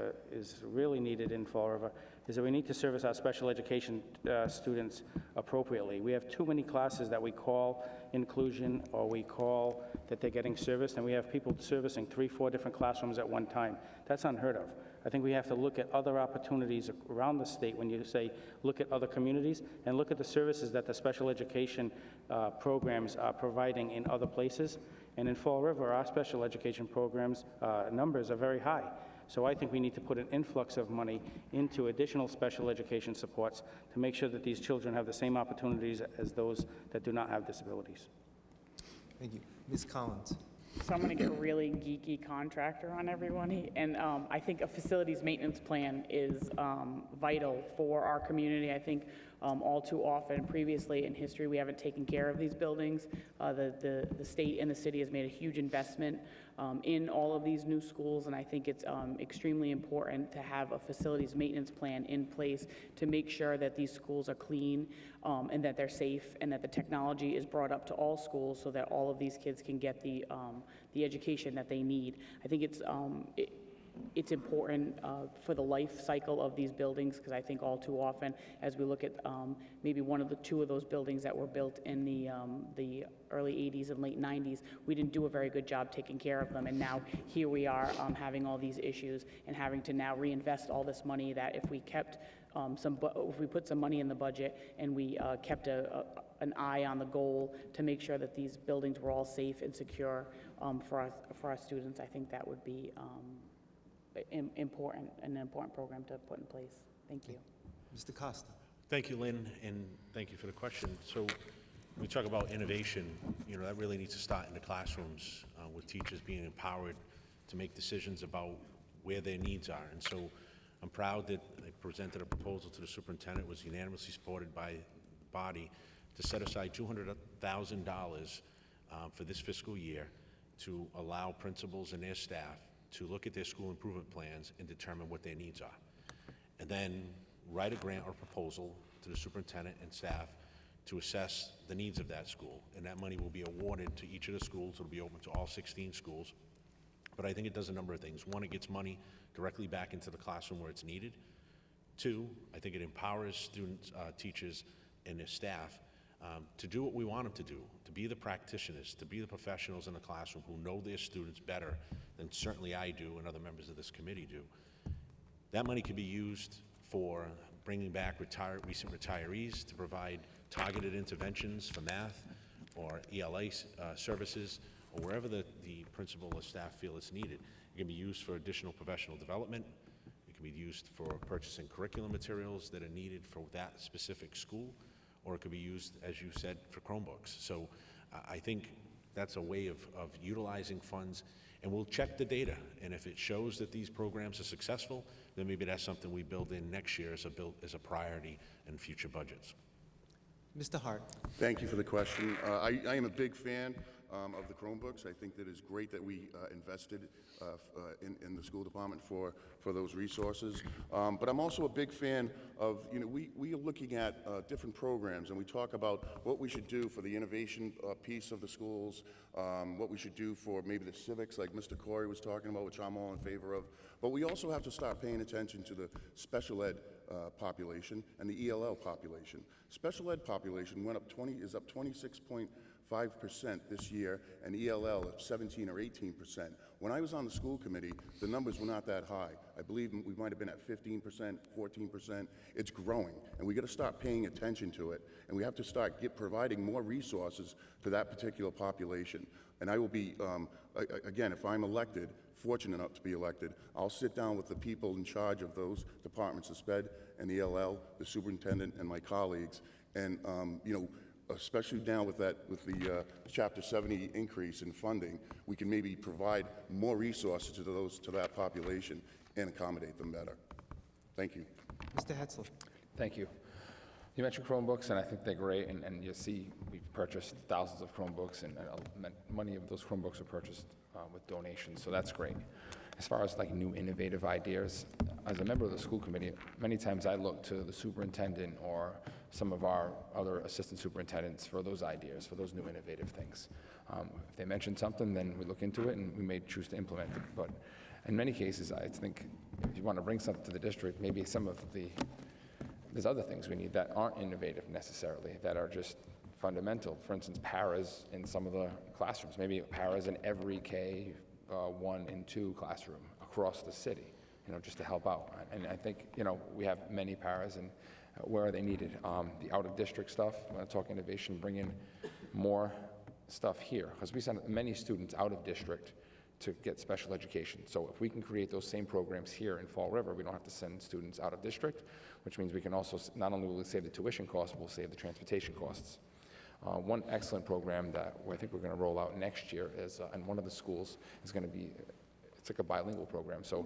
really needed in Fall River is that we need to service our special education students appropriately. We have too many classes that we call inclusion or we call that they're getting serviced, and we have people servicing 3-4 different classrooms at one time. That's unheard of. I think we have to look at other opportunities around the state when you say look at other communities and look at the services that the special education programs are providing in other places. And in Fall River, our special education programs numbers are very high. So I think we need to put an influx of money into additional special education supports to make sure that these children have the same opportunities as those that do not have disabilities. Thank you. Ms. Collins. So I'm going to get a really geeky contractor on everyone. And I think a facilities maintenance plan is vital for our community. I think all too often previously in history we haven't taken care of these buildings. The state and the city has made a huge investment in all of these new schools, and I think it's extremely important to have a facilities maintenance plan in place to make sure that these schools are clean and that they're safe and that the technology is brought up to all schools so that all of these kids can get the education that they need. I think it's important for the life cycle of these buildings, because I think all too often, as we look at maybe two of those buildings that were built in the early 80s and late 90s, we didn't do a very good job taking care of them, and now here we are having all these issues and having to now reinvest all this money that if we kept if we put some money in the budget and we kept an eye on the goal to make sure that these buildings were all safe and secure for our students, I think that would be an important program to put in place. Thank you. Mr. Costa. Thank you, Lynn, and thank you for the question. So when we talk about innovation, you know, that really needs to start in the classrooms with teachers being empowered to make decisions about where their needs are. And so I'm proud that I presented a proposal to the superintendent, was unanimously supported by the body, to set aside $200,000 for this fiscal year to allow principals and their staff to look at their school improvement plans and determine what their needs are. And then write a grant or proposal to the superintendent and staff to assess the needs of that school. And that money will be awarded to each of the schools. It'll be open to all 16 schools. But I think it does a number of things. One, it gets money directly back into the classroom where it's needed. Two, I think it empowers students, teachers, and their staff to do what we want them to do, to be the practitioners, to be the professionals in the classroom who know their students better than certainly I do and other members of this committee do. That money could be used for bringing back recent retirees to provide targeted interventions for math or ELA services, or wherever the principal or staff feel it's needed. It can be used for additional professional development. It can be used for purchasing curriculum materials that are needed for that specific school, or it could be used, as you said, for Chromebooks. So I think that's a way of utilizing funds, and we'll check the data. And if it shows that these programs are successful, then maybe that's something we build in next year as a priority in future budgets. Mr. Hart. Thank you for the question. I am a big fan of the Chromebooks. I think that it's great that we invested in the school department for those resources. But I'm also a big fan of, we are looking at different programs, and we talk about what we should do for the innovation piece of the schools, what we should do for maybe the civics, like Mr. Corey was talking about, which I'm all in favor of. But we also have to start paying attention to the special ed population and the ELL population. Special ed population is up 26.5% this year, and ELL at 17 or 18%. When I was on the school committee, the numbers were not that high. I believe we might have been at 15%, 14%. It's growing, and we got to start paying attention to it, and we have to start providing more resources to that particular population. And I will be, again, if I'm elected, fortunate enough to be elected, I'll sit down with the people in charge of those departments, the SPED and the ELL, the superintendent and my colleagues, and especially now with the Chapter 70 increase in funding, we can maybe provide more resources to that population and accommodate them better. Thank you. Mr. Hetzler. Thank you. You mentioned Chromebooks, and I think they're great, and you see we've purchased thousands of Chromebooks, and many of those Chromebooks are purchased with donations, so that's great. As far as like new innovative ideas, as a member of the school committee, many times I look to the superintendent or some of our other assistant superintendents for those ideas, for those new innovative things. If they mention something, then we look into it and we may choose to implement it. But in many cases, I think if you want to bring something to the district, maybe there's other things we need that aren't innovative necessarily, that are just fundamental. For instance, paras in some of the classrooms, maybe paras in every K1 and 2 classroom across the city, just to help out. And I think, we have many paras, and where are they needed? The out-of-district stuff, when I talk innovation, bring in more stuff here, because we send many students out of district to get special education. So if we can create those same programs here in Fall River, we don't have to send students out of district, which means we can also, not only will we save the tuition costs, we'll save the transportation costs. One excellent program that I think we're going to roll out next year is, in one of the schools, is going to be, it's like a bilingual program. So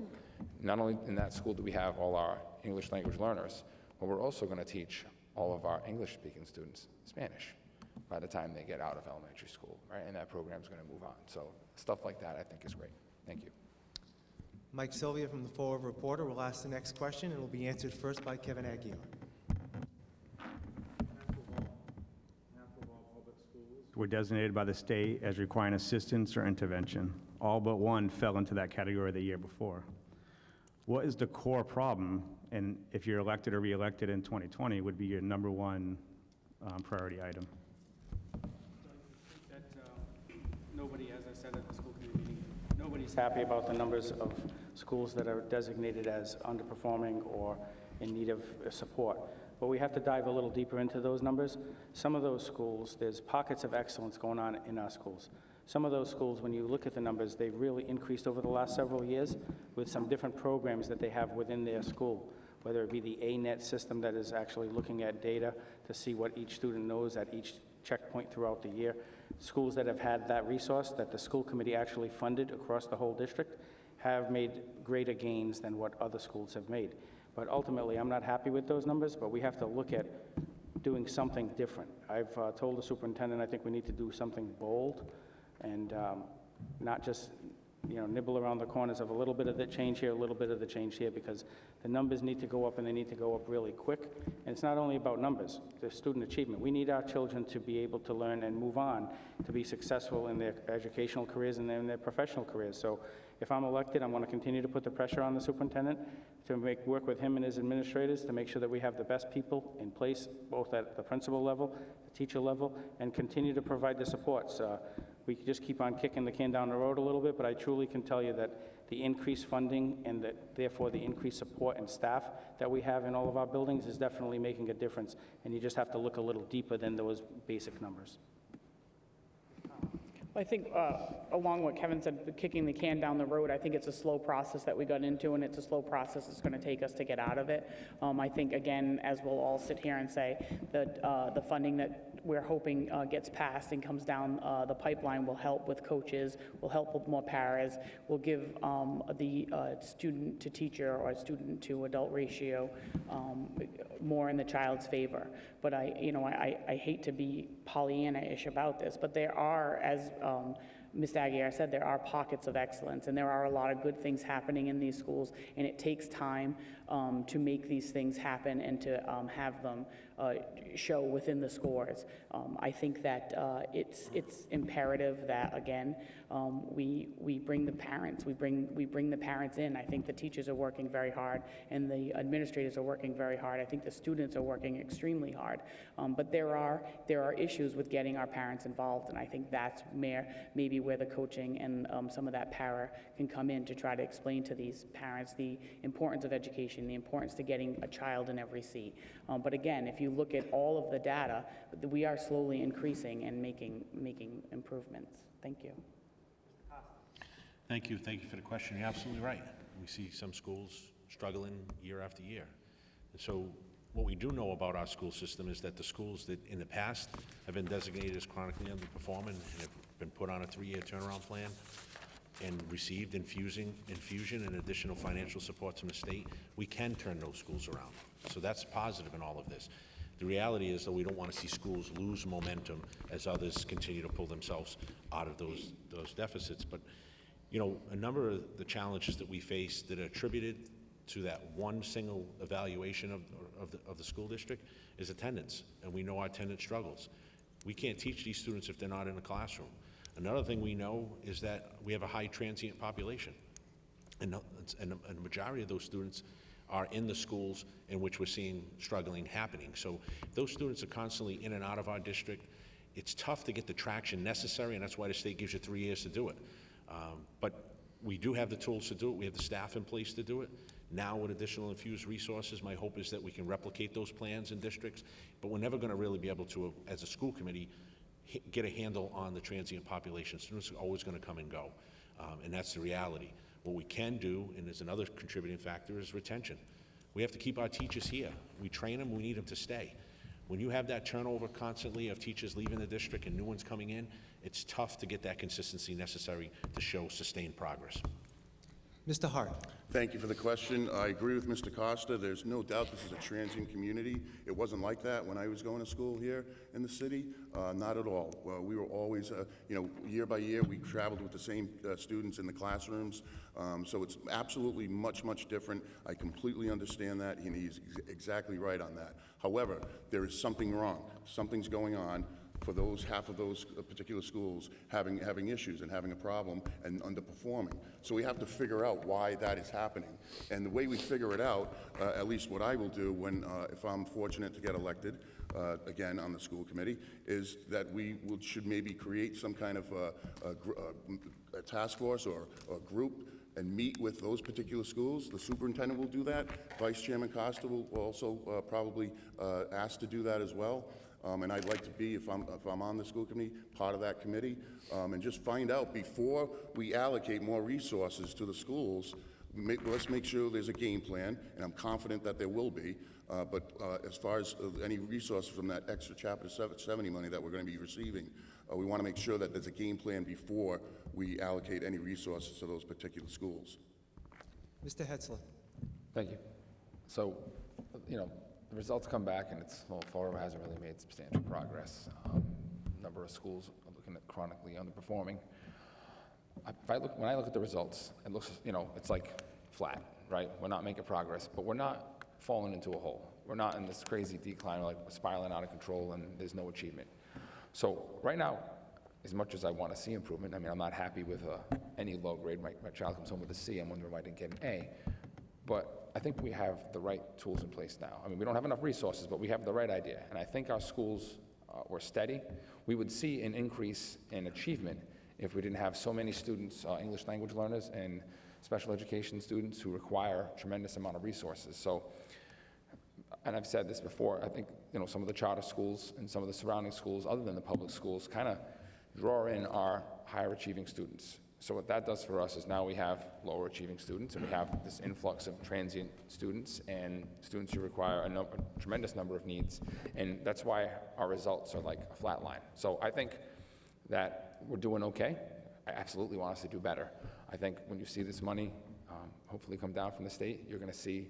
not only in that school do we have all our English language learners, but we're also going to teach all of our English-speaking students Spanish by the time they get out of elementary school, right? And that program is going to move on. So stuff like that I think is great. Thank you. Mike Sylvia from the Fall River Reporter will ask the next question, and will be answered first by Kevin Aguilar. Were designated by the state as requiring assistance or intervention. All but one fell into that category the year before. What is the core problem, and if you're elected or re-elected in 2020, would be your number one priority item? That nobody, as I said at the school committee meeting, nobody's happy about the numbers of schools that are designated as underperforming or in need of support. But we have to dive a little deeper into those numbers. Some of those schools, there's pockets of excellence going on in our schools. Some of those schools, when you look at the numbers, they've really increased over the last several years with some different programs that they have within their school, whether it be the ANET system that is actually looking at data to see what each student knows at each checkpoint throughout the year. Schools that have had that resource that the school committee actually funded across the whole district have made greater gains than what other schools have made. But ultimately, I'm not happy with those numbers, but we have to look at doing something different. I've told the superintendent I think we need to do something bold and not just nibble around the corners of a little bit of the change here, a little bit of the change here, because the numbers need to go up, and they need to go up really quick. And it's not only about numbers, the student achievement. We need our children to be able to learn and move on, to be successful in their educational careers and in their professional careers. So if I'm elected, I'm going to continue to put the pressure on the superintendent to work with him and his administrators to make sure that we have the best people in place, both at the principal level, the teacher level, and continue to provide the supports. We just keep on kicking the can down the road a little bit, but I truly can tell you that the increased funding and therefore the increased support and staff that we have in all of our buildings is definitely making a difference. And you just have to look a little deeper than those basic numbers. I think, along what Kevin said, kicking the can down the road, I think it's a slow process that we got into, and it's a slow process it's going to take us to get out of it. I think, again, as we'll all sit here and say, that the funding that we're hoping gets passed and comes down the pipeline will help with coaches, will help with more paras, will give the student to teacher or student to adult ratio more in the child's favor. But I hate to be Pollyanna-ish about this, but there are, as Mr. Aguirre said, there are pockets of excellence, and there are a lot of good things happening in these schools, and it takes time to make these things happen and to have them show within the scores. I think that it's imperative that, again, we bring the parents, we bring the parents in. I think the teachers are working very hard, and the administrators are working very hard. I think the students are working extremely hard. But there are issues with getting our parents involved, and I think that's maybe where the coaching and some of that para can come in to try to explain to these parents the importance of education, the importance to getting a child in every seat. But again, if you look at all of the data, we are slowly increasing and making improvements. Thank you. Thank you for the question. You're absolutely right. We see some schools struggling year after year. And so what we do know about our school system is that the schools that in the past have been designated as chronically underperforming and have been put on a 3-year turnaround plan and received infusion and additional financial support from the state, we can turn those schools around. So that's positive in all of this. The reality is that we don't want to see schools lose momentum as others continue to pull themselves out of those deficits. But a number of the challenges that we face that are attributed to that one single evaluation of the school district is attendance, and we know our attendance struggles. We can't teach these students if they're not in the classroom. Another thing we know is that we have a high transient population, and the majority of those students are in the schools in which we're seeing struggling happening. So if those students are constantly in and out of our district, it's tough to get the traction necessary, and that's why the state gives you 3 years to do it. But we do have the tools to do it. We have the staff in place to do it. Now with additional infused resources, my hope is that we can replicate those plans in districts, but we're never going to really be able to, as a school committee, get a handle on the transient population. Students are always going to come and go, and that's the reality. What we can do, and there's another contributing factor, is retention. We have to keep our teachers here. We train them, we need them to stay. When you have that turnover constantly of teachers leaving the district and new ones coming in, it's tough to get that consistency necessary to show sustained progress. Mr. Hart. Thank you for the question. I agree with Mr. Costa. There's no doubt this is a transient community. It wasn't like that when I was going to school here in the city. Not at all. We were always, year by year, we traveled with the same students in the classrooms. So it's absolutely much, much different. I completely understand that, and he's exactly right on that. However, there is something wrong. Something's going on for half of those particular schools having issues and having a problem and underperforming. So we have to figure out why that is happening. And the way we figure it out, at least what I will do if I'm fortunate to get elected, again on the school committee, is that we should maybe create some kind of a task force or a group and meet with those particular schools. The superintendent will do that. Vice Chairman Costa will also probably ask to do that as well. And I'd like to be, if I'm on the school committee, part of that committee, and just find out before we allocate more resources to the schools. Let's make sure there's a game plan, and I'm confident that there will be. But as far as any resources from that extra Chapter 70 money that we're going to be receiving, we want to make sure that there's a game plan before we allocate any resources to those particular schools. Mr. Hetzler. Thank you. So, the results come back, and Fall River hasn't really made substantial progress. A number of schools are looking at chronically underperforming. When I look at the results, it looks, it's like flat, right? We're not making progress, but we're not falling into a hole. We're not in this crazy decline, like we're spiraling out of control, and there's no achievement. So right now, as much as I want to see improvement, I'm not happy with any low grade. My child comes home with a C. I'm wondering why I didn't get an A. But I think we have the right tools in place now. We don't have enough resources, but we have the right idea. And I think our schools were steady. We would see an increase in achievement if we didn't have so many students, English language learners, and special education students who require a tremendous amount of resources. So, and I've said this before, I think, some of the charter schools and some of the surrounding schools, other than the public schools, kind of draw in our higher achieving students. So what that does for us is now we have lower achieving students, and we have this influx of transient students and students who require a tremendous number of needs, and that's why our results are like a flat line. So I think that we're doing okay. I absolutely want us to do better. I think when you see this money hopefully come down from the state, you're going to see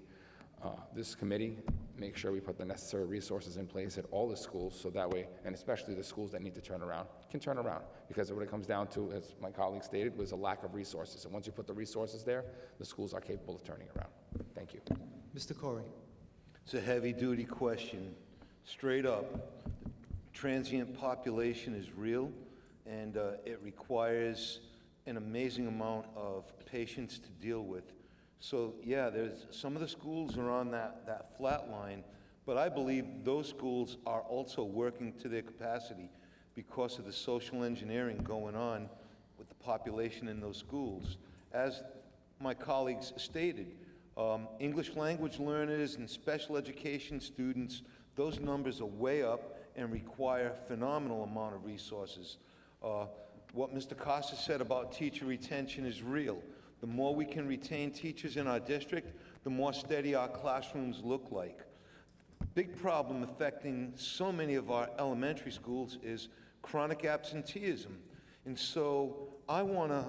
this committee make sure we put the necessary resources in place at all the schools, so that way, and especially the schools that need to turn around, can turn around. Because what it comes down to, as my colleague stated, was a lack of resources. And once you put the resources there, the schools are capable of turning around. Thank you. Mr. Corey. It's a heavy-duty question. Straight up, transient population is real, and it requires an amazing amount of patience to deal with. So, yeah, there's some of the schools are on that flat line, but I believe those schools are also working to their capacity because of the social engineering going on with the population in those schools. As my colleagues stated, English language learners and special education students, those numbers are way up and require a phenomenal amount of resources. What Mr. Costa said about teacher retention is real. The more we can retain teachers in our district, the more steady our classrooms look like. Big problem affecting so many of our elementary schools is chronic absenteeism. And so I want to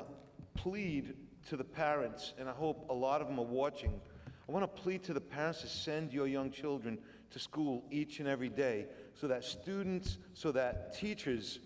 plead to the parents, and I hope a lot of them are watching, I want to plead to the parents to send your young children to school each and every day so that teachers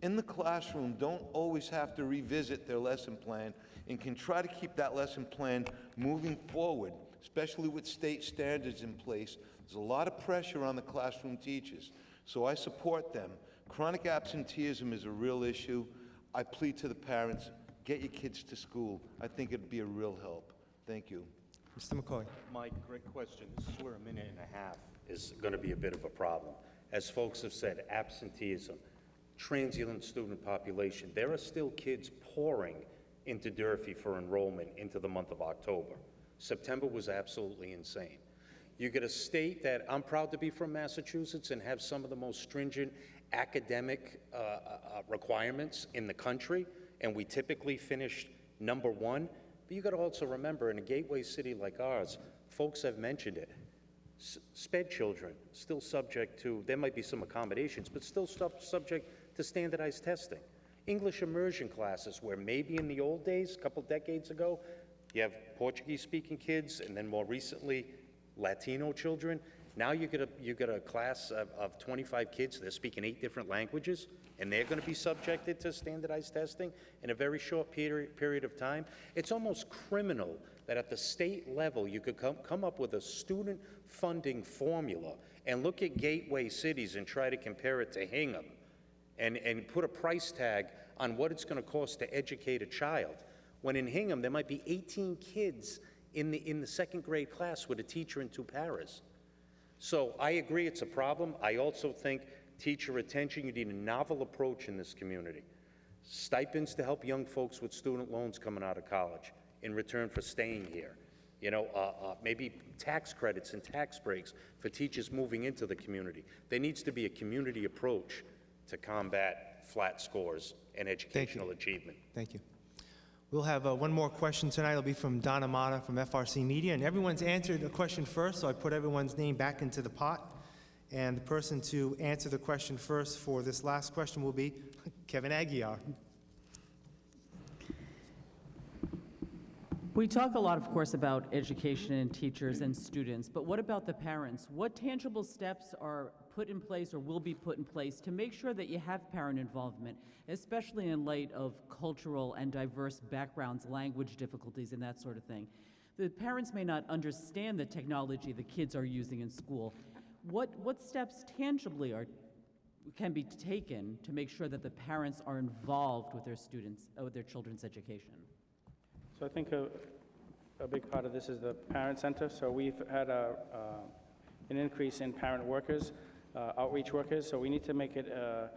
in the classroom don't always have to revisit their lesson plan and can try to keep that lesson plan moving forward, especially with state standards in place. There's a lot of pressure on the classroom teachers, so I support them. Chronic absenteeism is a real issue. I plead to the parents, get your kids to school. I think it'd be a real help. Thank you. Mr. McCoy. Mike, great question. This is where a minute and a half is going to be a bit of a problem. As folks have said, absenteeism, transient student population, there are still kids pouring into Durfee for enrollment into the month of October. September was absolutely insane. You get a state that I'm proud to be from Massachusetts and have some of the most stringent academic requirements in the country, and we typically finish #1. But you got to also remember, in a gateway city like ours, folks have mentioned it, SPED children still subject to, there might be some accommodations, but still subject to standardized testing. English immersion classes, where maybe in the old days, a couple decades ago, you have Portuguese-speaking kids, and then more recently, Latino children. Now you get a class of 25 kids, they're speaking 8 different languages, and they're going to be subjected to standardized testing in a very short period of time. It's almost criminal that at the state level you could come up with a student funding formula and look at gateway cities and try to compare it to Hingham and put a price tag on what it's going to cost to educate a child, when in Hingham there might be 18 kids in the second grade class with a teacher and 2 paras. So I agree it's a problem. I also think teacher retention, you need a novel approach in this community. Stipends to help young folks with student loans coming out of college in return for staying here. Maybe tax credits and tax breaks for teachers moving into the community. There needs to be a community approach to combat flat scores and educational achievement. Thank you. We'll have one more question tonight. It'll be from Donna Mata from FRCmedia, and everyone's answered the question first, so I put everyone's name back into the pot. And the person to answer the question first for this last question will be Kevin Aguiar. We talk a lot, of course, about education and teachers and students, but what about the parents? What tangible steps are put in place or will be put in place to make sure that you have parent involvement, especially in light of cultural and diverse backgrounds, language difficulties, and that sort of thing? The parents may not understand the technology the kids are using in school. What steps tangibly can be taken to make sure that the parents are involved with their students, with their children's education? So I think a big part of this is the parent center. So we've had an increase in parent workers, outreach workers. So we need to make it a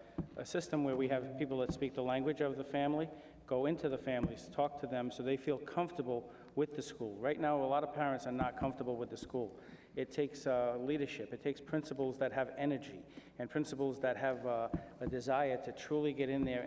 system where we have people that speak the language of the family, go into the families, talk to them so they feel comfortable with the school. Right now, a lot of parents are not comfortable with the school. It takes leadership. It takes principals that have energy and principals that have a desire to truly get in there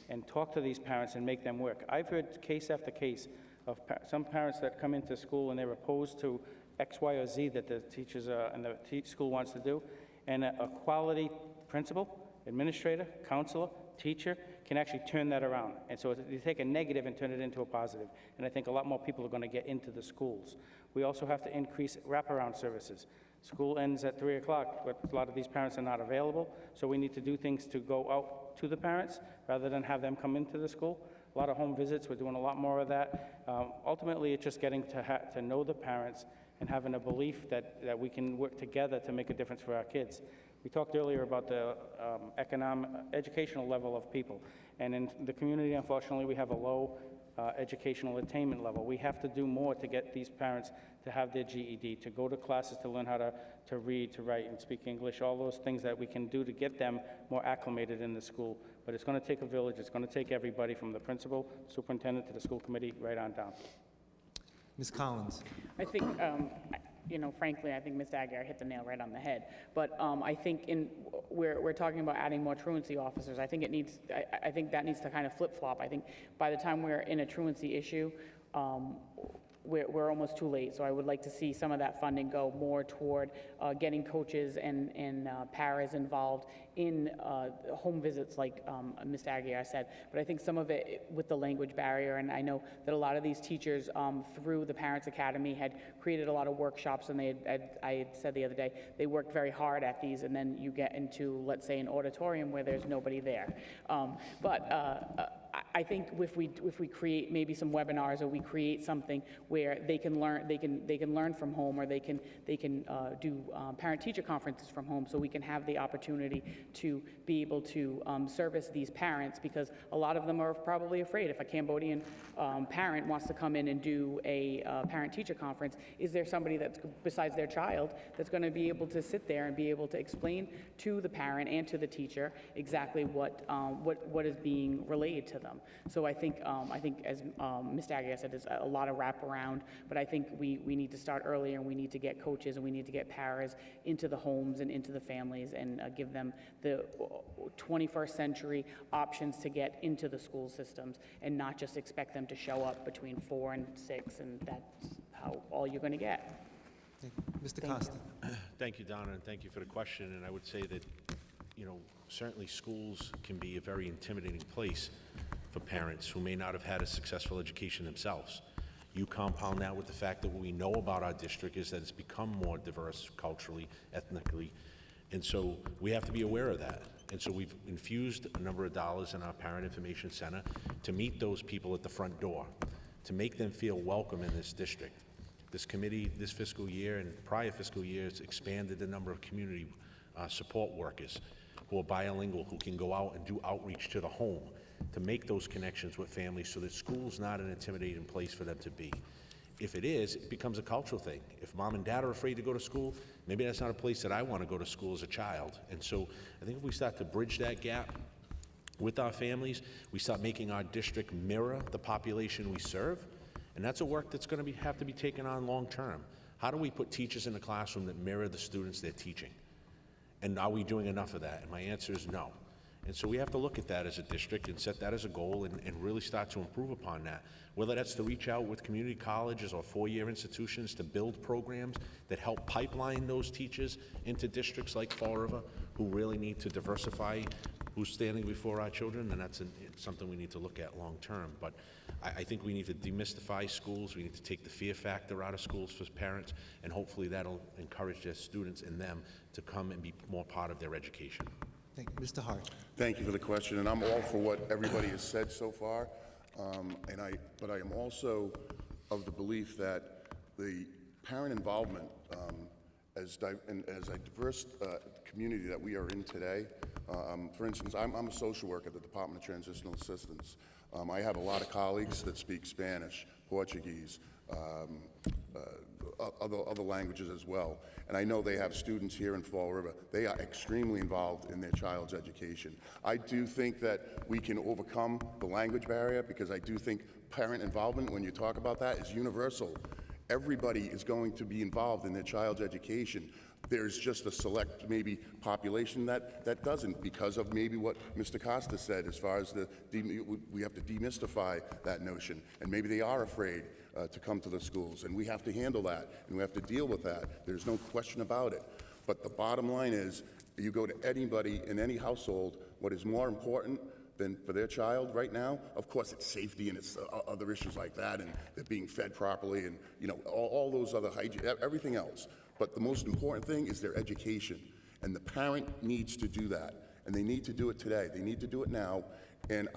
and talk to these parents and make them work. I've heard case after case of some parents that come into school and they're opposed to X, Y, or Z that the teachers and the school wants to do, and a quality principal, administrator, counselor, teacher can actually turn that around. And so you take a negative and turn it into a positive. And I think a lot more people are going to get into the schools. We also have to increase wraparound services. School ends at 3 o'clock, but a lot of these parents are not available, so we need to do things to go out to the parents rather than have them come into the school. A lot of home visits, we're doing a lot more of that. Ultimately, it's just getting to know the parents and having a belief that we can work together to make a difference for our kids. We talked earlier about the educational level of people. And in the community, unfortunately, we have a low educational attainment level. We have to do more to get these parents to have their GED, to go to classes to learn how to read, to write, and speak English, all those things that we can do to get them more acclimated in the school. But it's going to take a village. It's going to take everybody from the principal, superintendent, to the school committee, right on down. Ms. Collins. I think, frankly, I think Ms. Aguirre hit the nail right on the head. But I think we're talking about adding more truancy officers. I think I think that needs to kind of flip-flop. I think by the time we're in a truancy issue, we're almost too late. So I would like to see some of that funding go more toward getting coaches and paras involved in home visits, like Ms. Aguirre said. But I think some of it with the language barrier, and I know that a lot of these teachers through the Parents Academy had created a lot of workshops, and I had said the other day, they worked very hard at these, and then you get into, let's say, an auditorium where there's nobody there. I think if we create maybe some webinars, or we create something where they can learn from home, or they can do parent-teacher conferences from home, so we can have the opportunity to be able to service these parents, because a lot of them are probably afraid. If a Cambodian parent wants to come in and do a parent-teacher conference, is there somebody that's besides their child that's going to be able to sit there and be able to explain to the parent and to the teacher exactly what is being relayed to them? So I think as Ms. Aguirre said, there's a lot of wraparound, but I think we need to start earlier, and we need to get coaches, and we need to get paras into the homes and into the families, and give them the 21st century options to get into the school systems, and not just expect them to show up between 4 and 6, and that's how all you're going to get. Mr. Costa. Thank you, Donna, and thank you for the question. And I would say that, certainly schools can be a very intimidating place for parents who may not have had a successful education themselves. You compound that with the fact that what we know about our district is that it's become more diverse culturally, ethnically, and so we have to be aware of that. And so we've infused a number of dollars in our Parent Information Center to meet those people at the front door, to make them feel welcome in this district. This committee, this fiscal year and prior fiscal years, expanded the number of community support workers who are bilingual, who can go out and do outreach to the home to make those connections with families, so that school's not an intimidating place for them to be. If it is, it becomes a cultural thing. If mom and dad are afraid to go to school, maybe that's not a place that I want to go to school as a child. And so I think if we start to bridge that gap with our families, we start making our district mirror the population we serve, and that's a work that's going to have to be taken on long term. How do we put teachers in the classroom that mirror the students they're teaching? And are we doing enough of that? And my answer is no. And so we have to look at that as a district and set that as a goal, and really start to improve upon that. Whether that's to reach out with community colleges or four-year institutions to build programs that help pipeline those teachers into districts like Fall River, who really need to diversify who's standing before our children, and that's something we need to look at long term. But I think we need to demystify schools. We need to take the fear factor out of schools for parents, and hopefully that'll encourage their students and them to come and be more part of their education. Thank you. Mr. Hart. Thank you for the question, and I'm all for what everybody has said so far. But I am also of the belief that the parent involvement, as a diverse community that we are in today, for instance, I'm a social worker at the Department of Transitional Assistance. I have a lot of colleagues that speak Spanish, Portuguese, other languages as well. And I know they have students here in Fall River. They are extremely involved in their child's education. I do think that we can overcome the language barrier, because I do think parent involvement, when you talk about that, is universal. Everybody is going to be involved in their child's education. There's just a select, maybe, population that doesn't, because of maybe what Mr. Costa said, as far as we have to demystify that notion, and maybe they are afraid to come to the schools, and we have to handle that, and we have to deal with that. There's no question about it. But the bottom line is, you go to anybody in any household, what is more important than for their child right now? Of course, it's safety and it's other issues like that, and they're being fed properly, and all those other hygiene, everything else. But the most important thing is their education, and the parent needs to do that, and they need to do it today. They need to do it now, and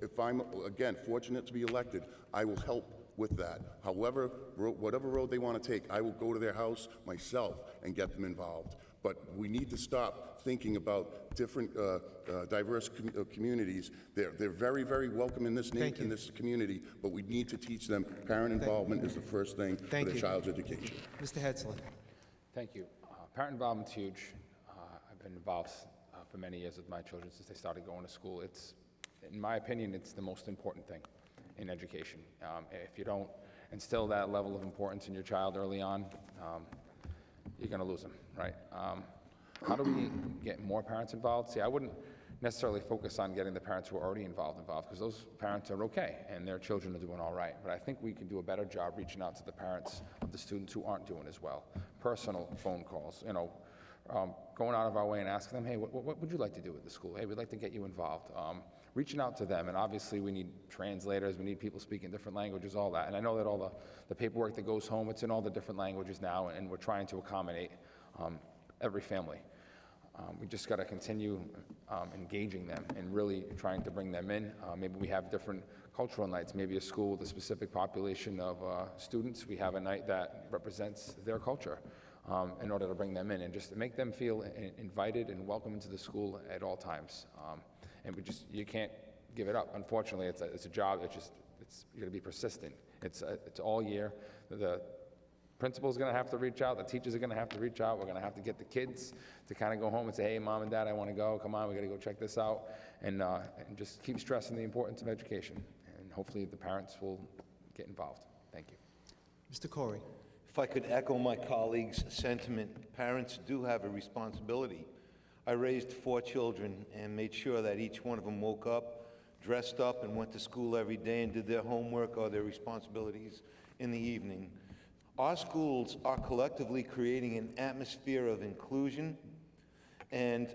if I'm, again, fortunate to be elected, I will help with that. However, whatever road they want to take, I will go to their house myself and get them involved. But we need to stop thinking about different diverse communities. They're very, very welcome in this in this community, but we need to teach them parent involvement is the first thing for their child's education. Mr. Hetzler. Thank you. Parent involvement's huge. I've been involved for many years with my children since they started going to school. In my opinion, it's the most important thing in education. If you don't instill that level of importance in your child early on, you're going to lose them, right? How do we get more parents involved? See, I wouldn't necessarily focus on getting the parents who are already involved, because those parents are okay and their children are doing all right. But I think we can do a better job reaching out to the parents of the students who aren't doing as well. Personal phone calls, going out of our way and asking them, hey, what would you like to do at the school? Hey, we'd like to get you involved. Reaching out to them, and obviously we need translators, we need people speaking different languages, all that. And I know that all the paperwork that goes home, it's in all the different languages now, and we're trying to accommodate every family. We just got to continue engaging them and really trying to bring them in. Maybe we have different cultural nights, maybe a school with a specific population of students. We have a night that represents their culture in order to bring them in and just to make them feel invited and welcome into the school at all times. And you can't give it up. Unfortunately, it's a job that you're gonna be persistent. It's all year. The principal's gonna have to reach out, the teachers are gonna have to reach out, we're gonna have to get the kids to kind of go home and say, hey, mom and dad, I wanna go, come on, we gotta go check this out, and just keep stressing the importance of education. And hopefully the parents will get involved. Thank you. Mr. Corey. If I could echo my colleague's sentiment, parents do have a responsibility. I raised 4 children and made sure that each one of them woke up, dressed up, and went to school every day and did their homework or their responsibilities in the evening. Our schools are collectively creating an atmosphere of inclusion and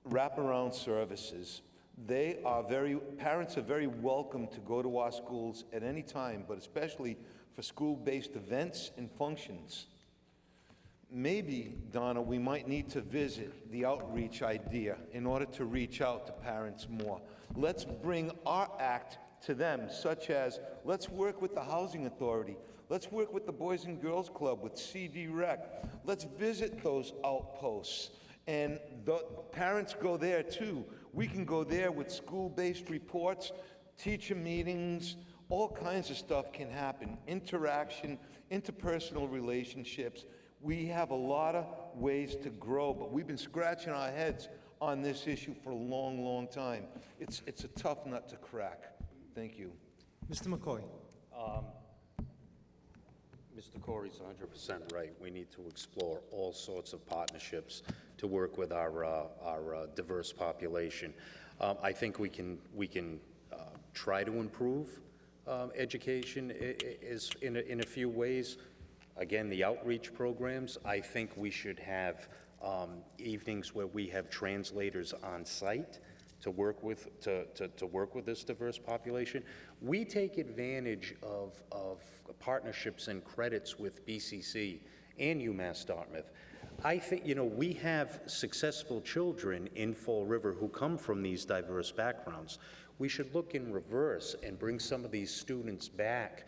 wraparound services. Parents are very welcome to go to our schools at any time, but especially for school-based events and functions. Maybe, Donna, we might need to visit the outreach idea in order to reach out to parents more. Let's bring our act to them, such as, let's work with the Housing Authority. Let's work with the Boys and Girls Club, with CD Rec. Let's visit those outposts. And the parents go there too. We can go there with school-based reports, teacher meetings, all kinds of stuff can happen. Interaction, interpersonal relationships. We have a lot of ways to grow, but we've been scratching our heads on this issue for a long, long time. It's a tough nut to crack. Thank you. Mr. McCoy. Mr. Corey's 100% right. We need to explore all sorts of partnerships to work with our diverse population. I think we can try to improve education in a few ways. Again, the outreach programs, I think we should have evenings where we have translators on site to work with this diverse population. We take advantage of partnerships and credits with BCC and UMass Dartmouth. I think, we have successful children in Fall River who come from these diverse backgrounds. We should look in reverse and bring some of these students back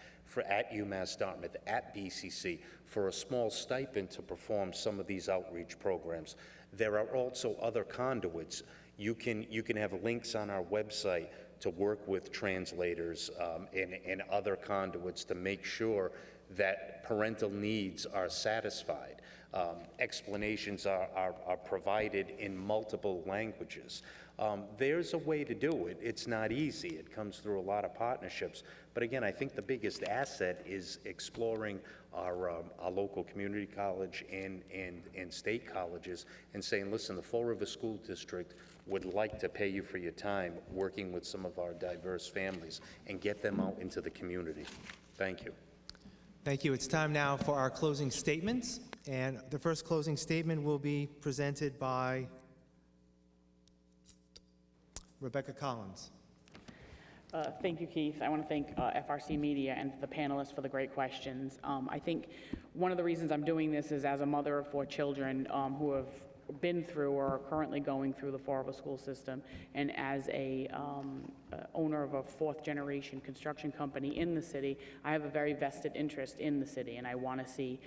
at UMass Dartmouth, at BCC, for a small stipend to perform some of these outreach programs. There are also other conduits. You can have links on our website to work with translators and other conduits to make sure that parental needs are satisfied. Explanations are provided in multiple languages. There's a way to do it. It's not easy. It comes through a lot of partnerships. But again, I think the biggest asset is exploring our local community college and state colleges and saying, listen, the Fall River School District would like to pay you for your time working with some of our diverse families and get them out into the community. Thank you. Thank you. It's time now for our closing statements. And the first closing statement will be presented by Rebecca Collins. Thank you, Keith. I want to thank FRC Media and the panelists for the great questions. I think one of the reasons I'm doing this is as a mother of 4 children who have been through or are currently going through the Fall River school system, and as a owner of a 4th-generation construction company in the city, I have a very vested interest in the city, and I want to see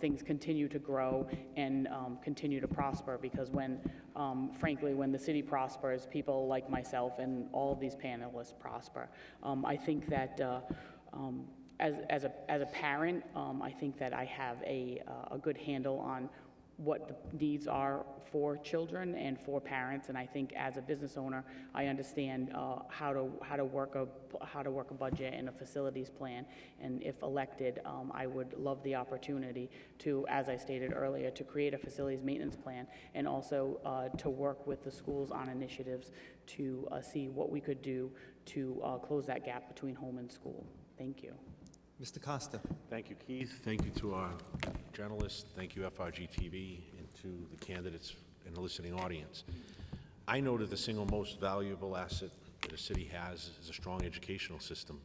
things continue to grow and continue to prosper, because when, frankly, when the city prospers, people like myself and all of these panelists prosper. I think that as a parent, I think that I have a good handle on what the needs are for children and for parents, and I think as a business owner, I understand how to work a budget and a facilities plan. And if elected, I would love the opportunity to, as I stated earlier, to create a facilities maintenance plan, and also to work with the schools on initiatives to see what we could do to close that gap between home and school. Thank you. Mr. Costa. Thank you, Keith. Thank you to our journalists. Thank you, FRG TV, and to the candidates and the listening audience. I know that the single most valuable asset that a city has is a strong educational system.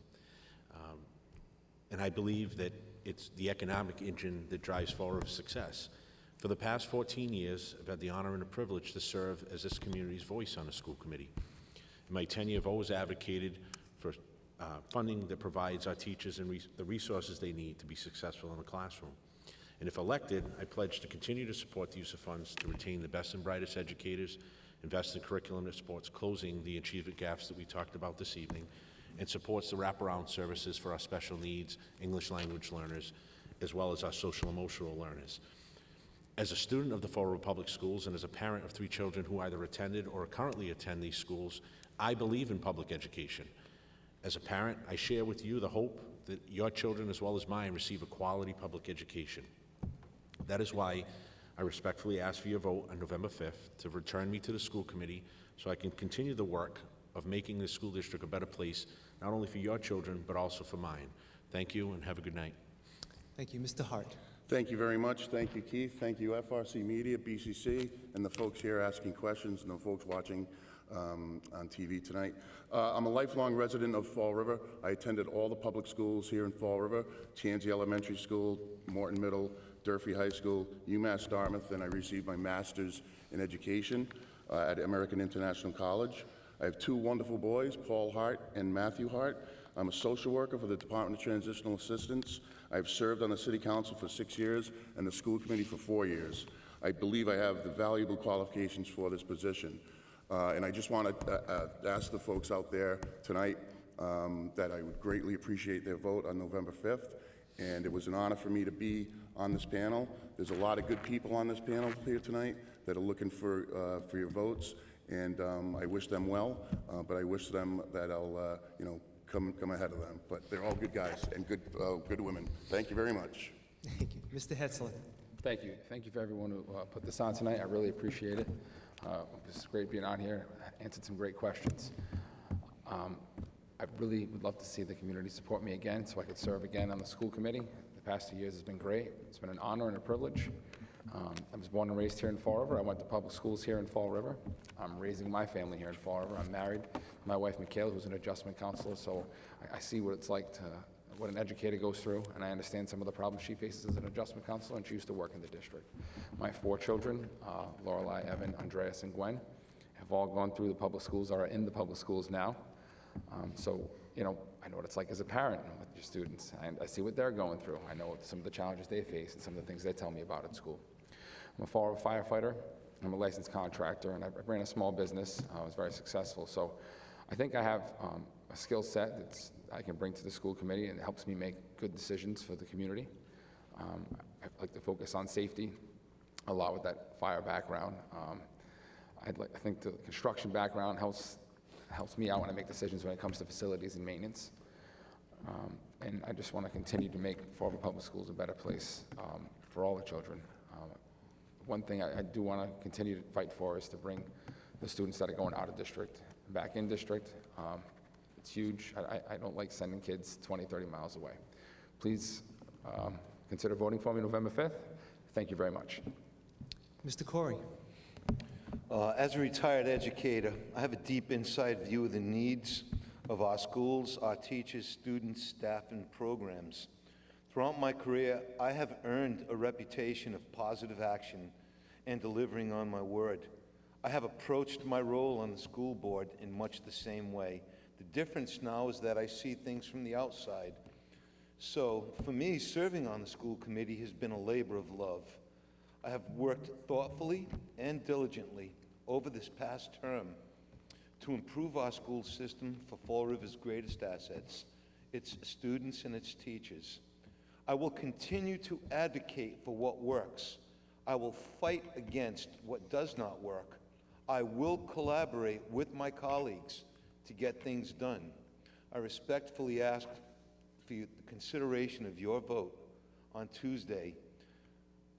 And I believe that it's the economic engine that drives Fall River's success. For the past 14 years, I've had the honor and the privilege to serve as this community's voice on the school committee. In my tenure, I've always advocated for funding that provides our teachers and the resources they need to be successful in the classroom. And if elected, I pledge to continue to support the use of funds to retain the best and brightest educators, invest in curriculum that supports closing the achievement gaps that we talked about this evening, and supports the wraparound services for our special needs, English language learners, as well as our social emotional learners. As a student of the Fall River Public Schools and as a parent of 3 children who either attended or currently attend these schools, I believe in public education. As a parent, I share with you the hope that your children, as well as mine, receive a quality public education. That is why I respectfully ask for your vote on November 5th to return me to the school committee so I can continue the work of making this school district a better place, not only for your children, but also for mine. Thank you, and have a good night. Thank you. Mr. Hart. Thank you very much. Thank you, Keith. Thank you, FRC Media, BCC, and the folks here asking questions, and the folks watching on TV tonight. I'm a lifelong resident of Fall River. I attended all the public schools here in Fall River, Tansy Elementary School, Morton Middle, Durfee High School, UMass Dartmouth, and I received my master's in education at American International College. I have 2 wonderful boys, Paul Hart and Matthew Hart. I'm a social worker for the Department of Transitional Assistance. I've served on the City Council for 6 years and the school committee for 4 years. I believe I have the valuable qualifications for this position. And I just want to ask the folks out there tonight that I would greatly appreciate their vote on November 5th. And it was an honor for me to be on this panel. There's a lot of good people on this panel here tonight that are looking for your votes. And I wish them well, but I wish them that I'll, come ahead of them. But they're all good guys and good women. Thank you very much. Thank you. Mr. Hetzler. Thank you. Thank you for everyone who put this on tonight. I really appreciate it. It's great being on here. Answered some great questions. I really would love to see the community support me again so I could serve again on the school committee. The past 2 years has been great. It's been an honor and a privilege. I was born and raised here in Fall River. I went to public schools here in Fall River. I'm raising my family here in Fall River. I'm married to my wife, Michaela, who's an adjustment counselor, so I see what it's like what an educator goes through, and I understand some of the problems she faces as an adjustment counselor, and she used to work in the district. My 4 children, Lorelei, Evan, Andreas, and Gwen, have all gone through the public schools, are in the public schools now. So, I know what it's like as a parent with your students. I see what they're going through. I know some of the challenges they face and some of the things they tell me about at school. I'm a Fall River firefighter. I'm a licensed contractor, and I ran a small business. I was very successful. So I think I have a skill set that I can bring to the school committee, and it helps me make good decisions for the community. I like to focus on safety a lot with that fire background. I think the construction background helps me out when I make decisions when it comes to facilities and maintenance. And I just want to continue to make Fall River Public Schools a better place for all the children. One thing I do want to continue to fight for is to bring the students that are going out of district back in district. It's huge. I don't like sending kids 20, 30 miles away. Please consider voting for me November 5th. Thank you very much. Mr. Corey. As a retired educator, I have a deep inside view of the needs of our schools, our teachers, students, staff, and programs. Throughout my career, I have earned a reputation of positive action and delivering on my word. I have approached my role on the school board in much the same way. The difference now is that I see things from the outside. So, for me, serving on the school committee has been a labor of love. I have worked thoughtfully and diligently over this past term to improve our school system for Fall River's greatest assets, its students and its teachers. I will continue to advocate for what works. I will fight against what does not work. I will collaborate with my colleagues to get things done. I respectfully ask for the consideration of your vote on Tuesday,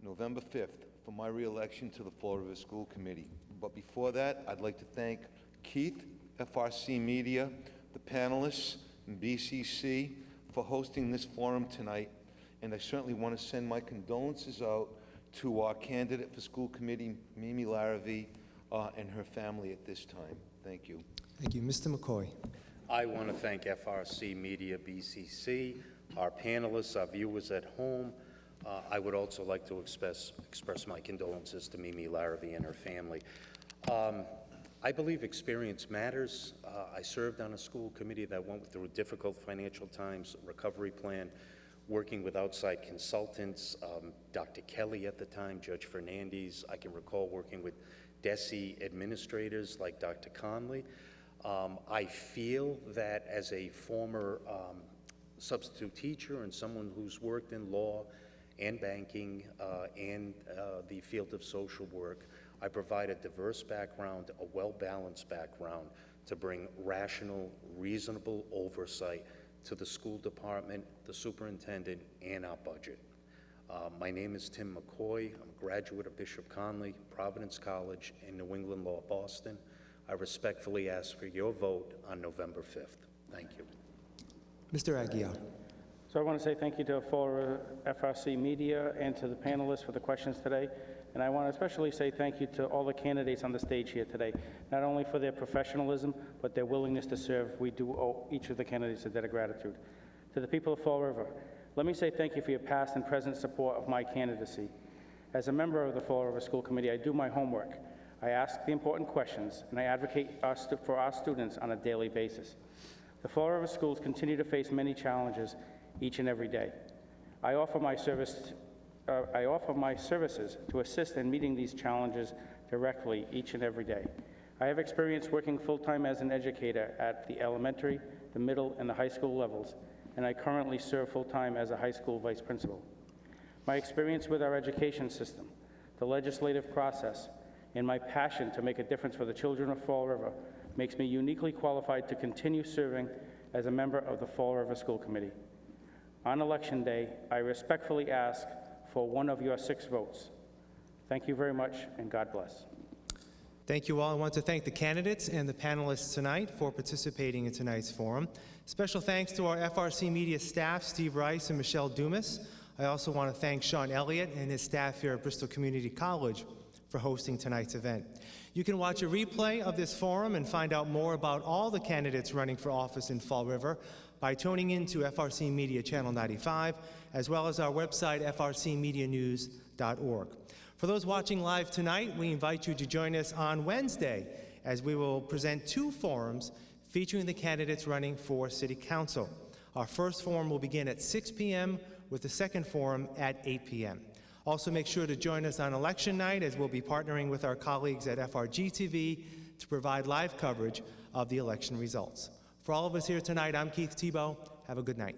November 5th, for my re-election to the Fall River School Committee. But before that, I'd like to thank Keith, FRCmedia, the panelists, and BCC for hosting this forum tonight. And I certainly want to send my condolences out to our candidate for school committee, Mimi Larrabee, and her family at this time. Thank you. Thank you. Mr. McCoy. I want to thank FRCmedia, BCC, our panelists, our viewers at home. I would also like to express my condolences to Mimi Larrabee and her family. I believe experience matters. I served on a school committee that went through difficult financial times, recovery plan, working with outside consultants, Dr. Kelly at the time, Judge Fernandez. I can recall working with DESE administrators like Dr. Conley. I feel that as a former substitute teacher and someone who's worked in law and banking and the field of social work, I provide a diverse background, a well-balanced background to bring rational, reasonable oversight to the school department, the superintendent, and our budget. My name is Tim McCoy. I'm a graduate of Bishop Conley, Providence College, and New England Law, Boston. I respectfully ask for your vote on November 5th. Thank you. Mr. Aguiar. So I want to say thank you to FRCmedia and to the panelists for the questions today. And I want to especially say thank you to all the candidates on the stage here today, not only for their professionalism, but their willingness to serve. We do owe each of the candidates a debt of gratitude. To the people of Fall River, let me say thank you for your past and present support of my candidacy. As a member of the Fall River School Committee, I do my homework. I ask the important questions, and I advocate for our students on a daily basis. The Fall River schools continue to face many challenges each and every day. I offer my services to assist in meeting these challenges directly each and every day. I have experience working full-time as an educator at the elementary, the middle, and the high school levels, and I currently serve full-time as a high school vice principal. My experience with our education system, the legislative process, and my passion to make a difference for the children of Fall River makes me uniquely qualified to continue serving as a member of the Fall River School Committee. On Election Day, I respectfully ask for one of your 6 votes. Thank you very much, and God bless. Thank you all. I want to thank the candidates and the panelists tonight for participating in tonight's forum. Special thanks to our FRCmedia staff, Steve Rice and Michelle Dumas. I also want to thank Sean Elliott and his staff here at Bristol Community College for hosting tonight's event. You can watch a replay of this forum and find out more about all the candidates running for office in Fall River by tuning in to FRC Media Channel 95, as well as our website, frcmedianews.org. For those watching live tonight, we invite you to join us on Wednesday, as we will present 2 forums featuring the candidates running for City Council. Our first forum will begin at 6 p.m., with the second forum at 8 p.m. Also, make sure to join us on election night, as we'll be partnering with our colleagues at FRGTV to provide live coverage of the election results. For all of us here tonight, I'm Keith Tebow. Have a good night.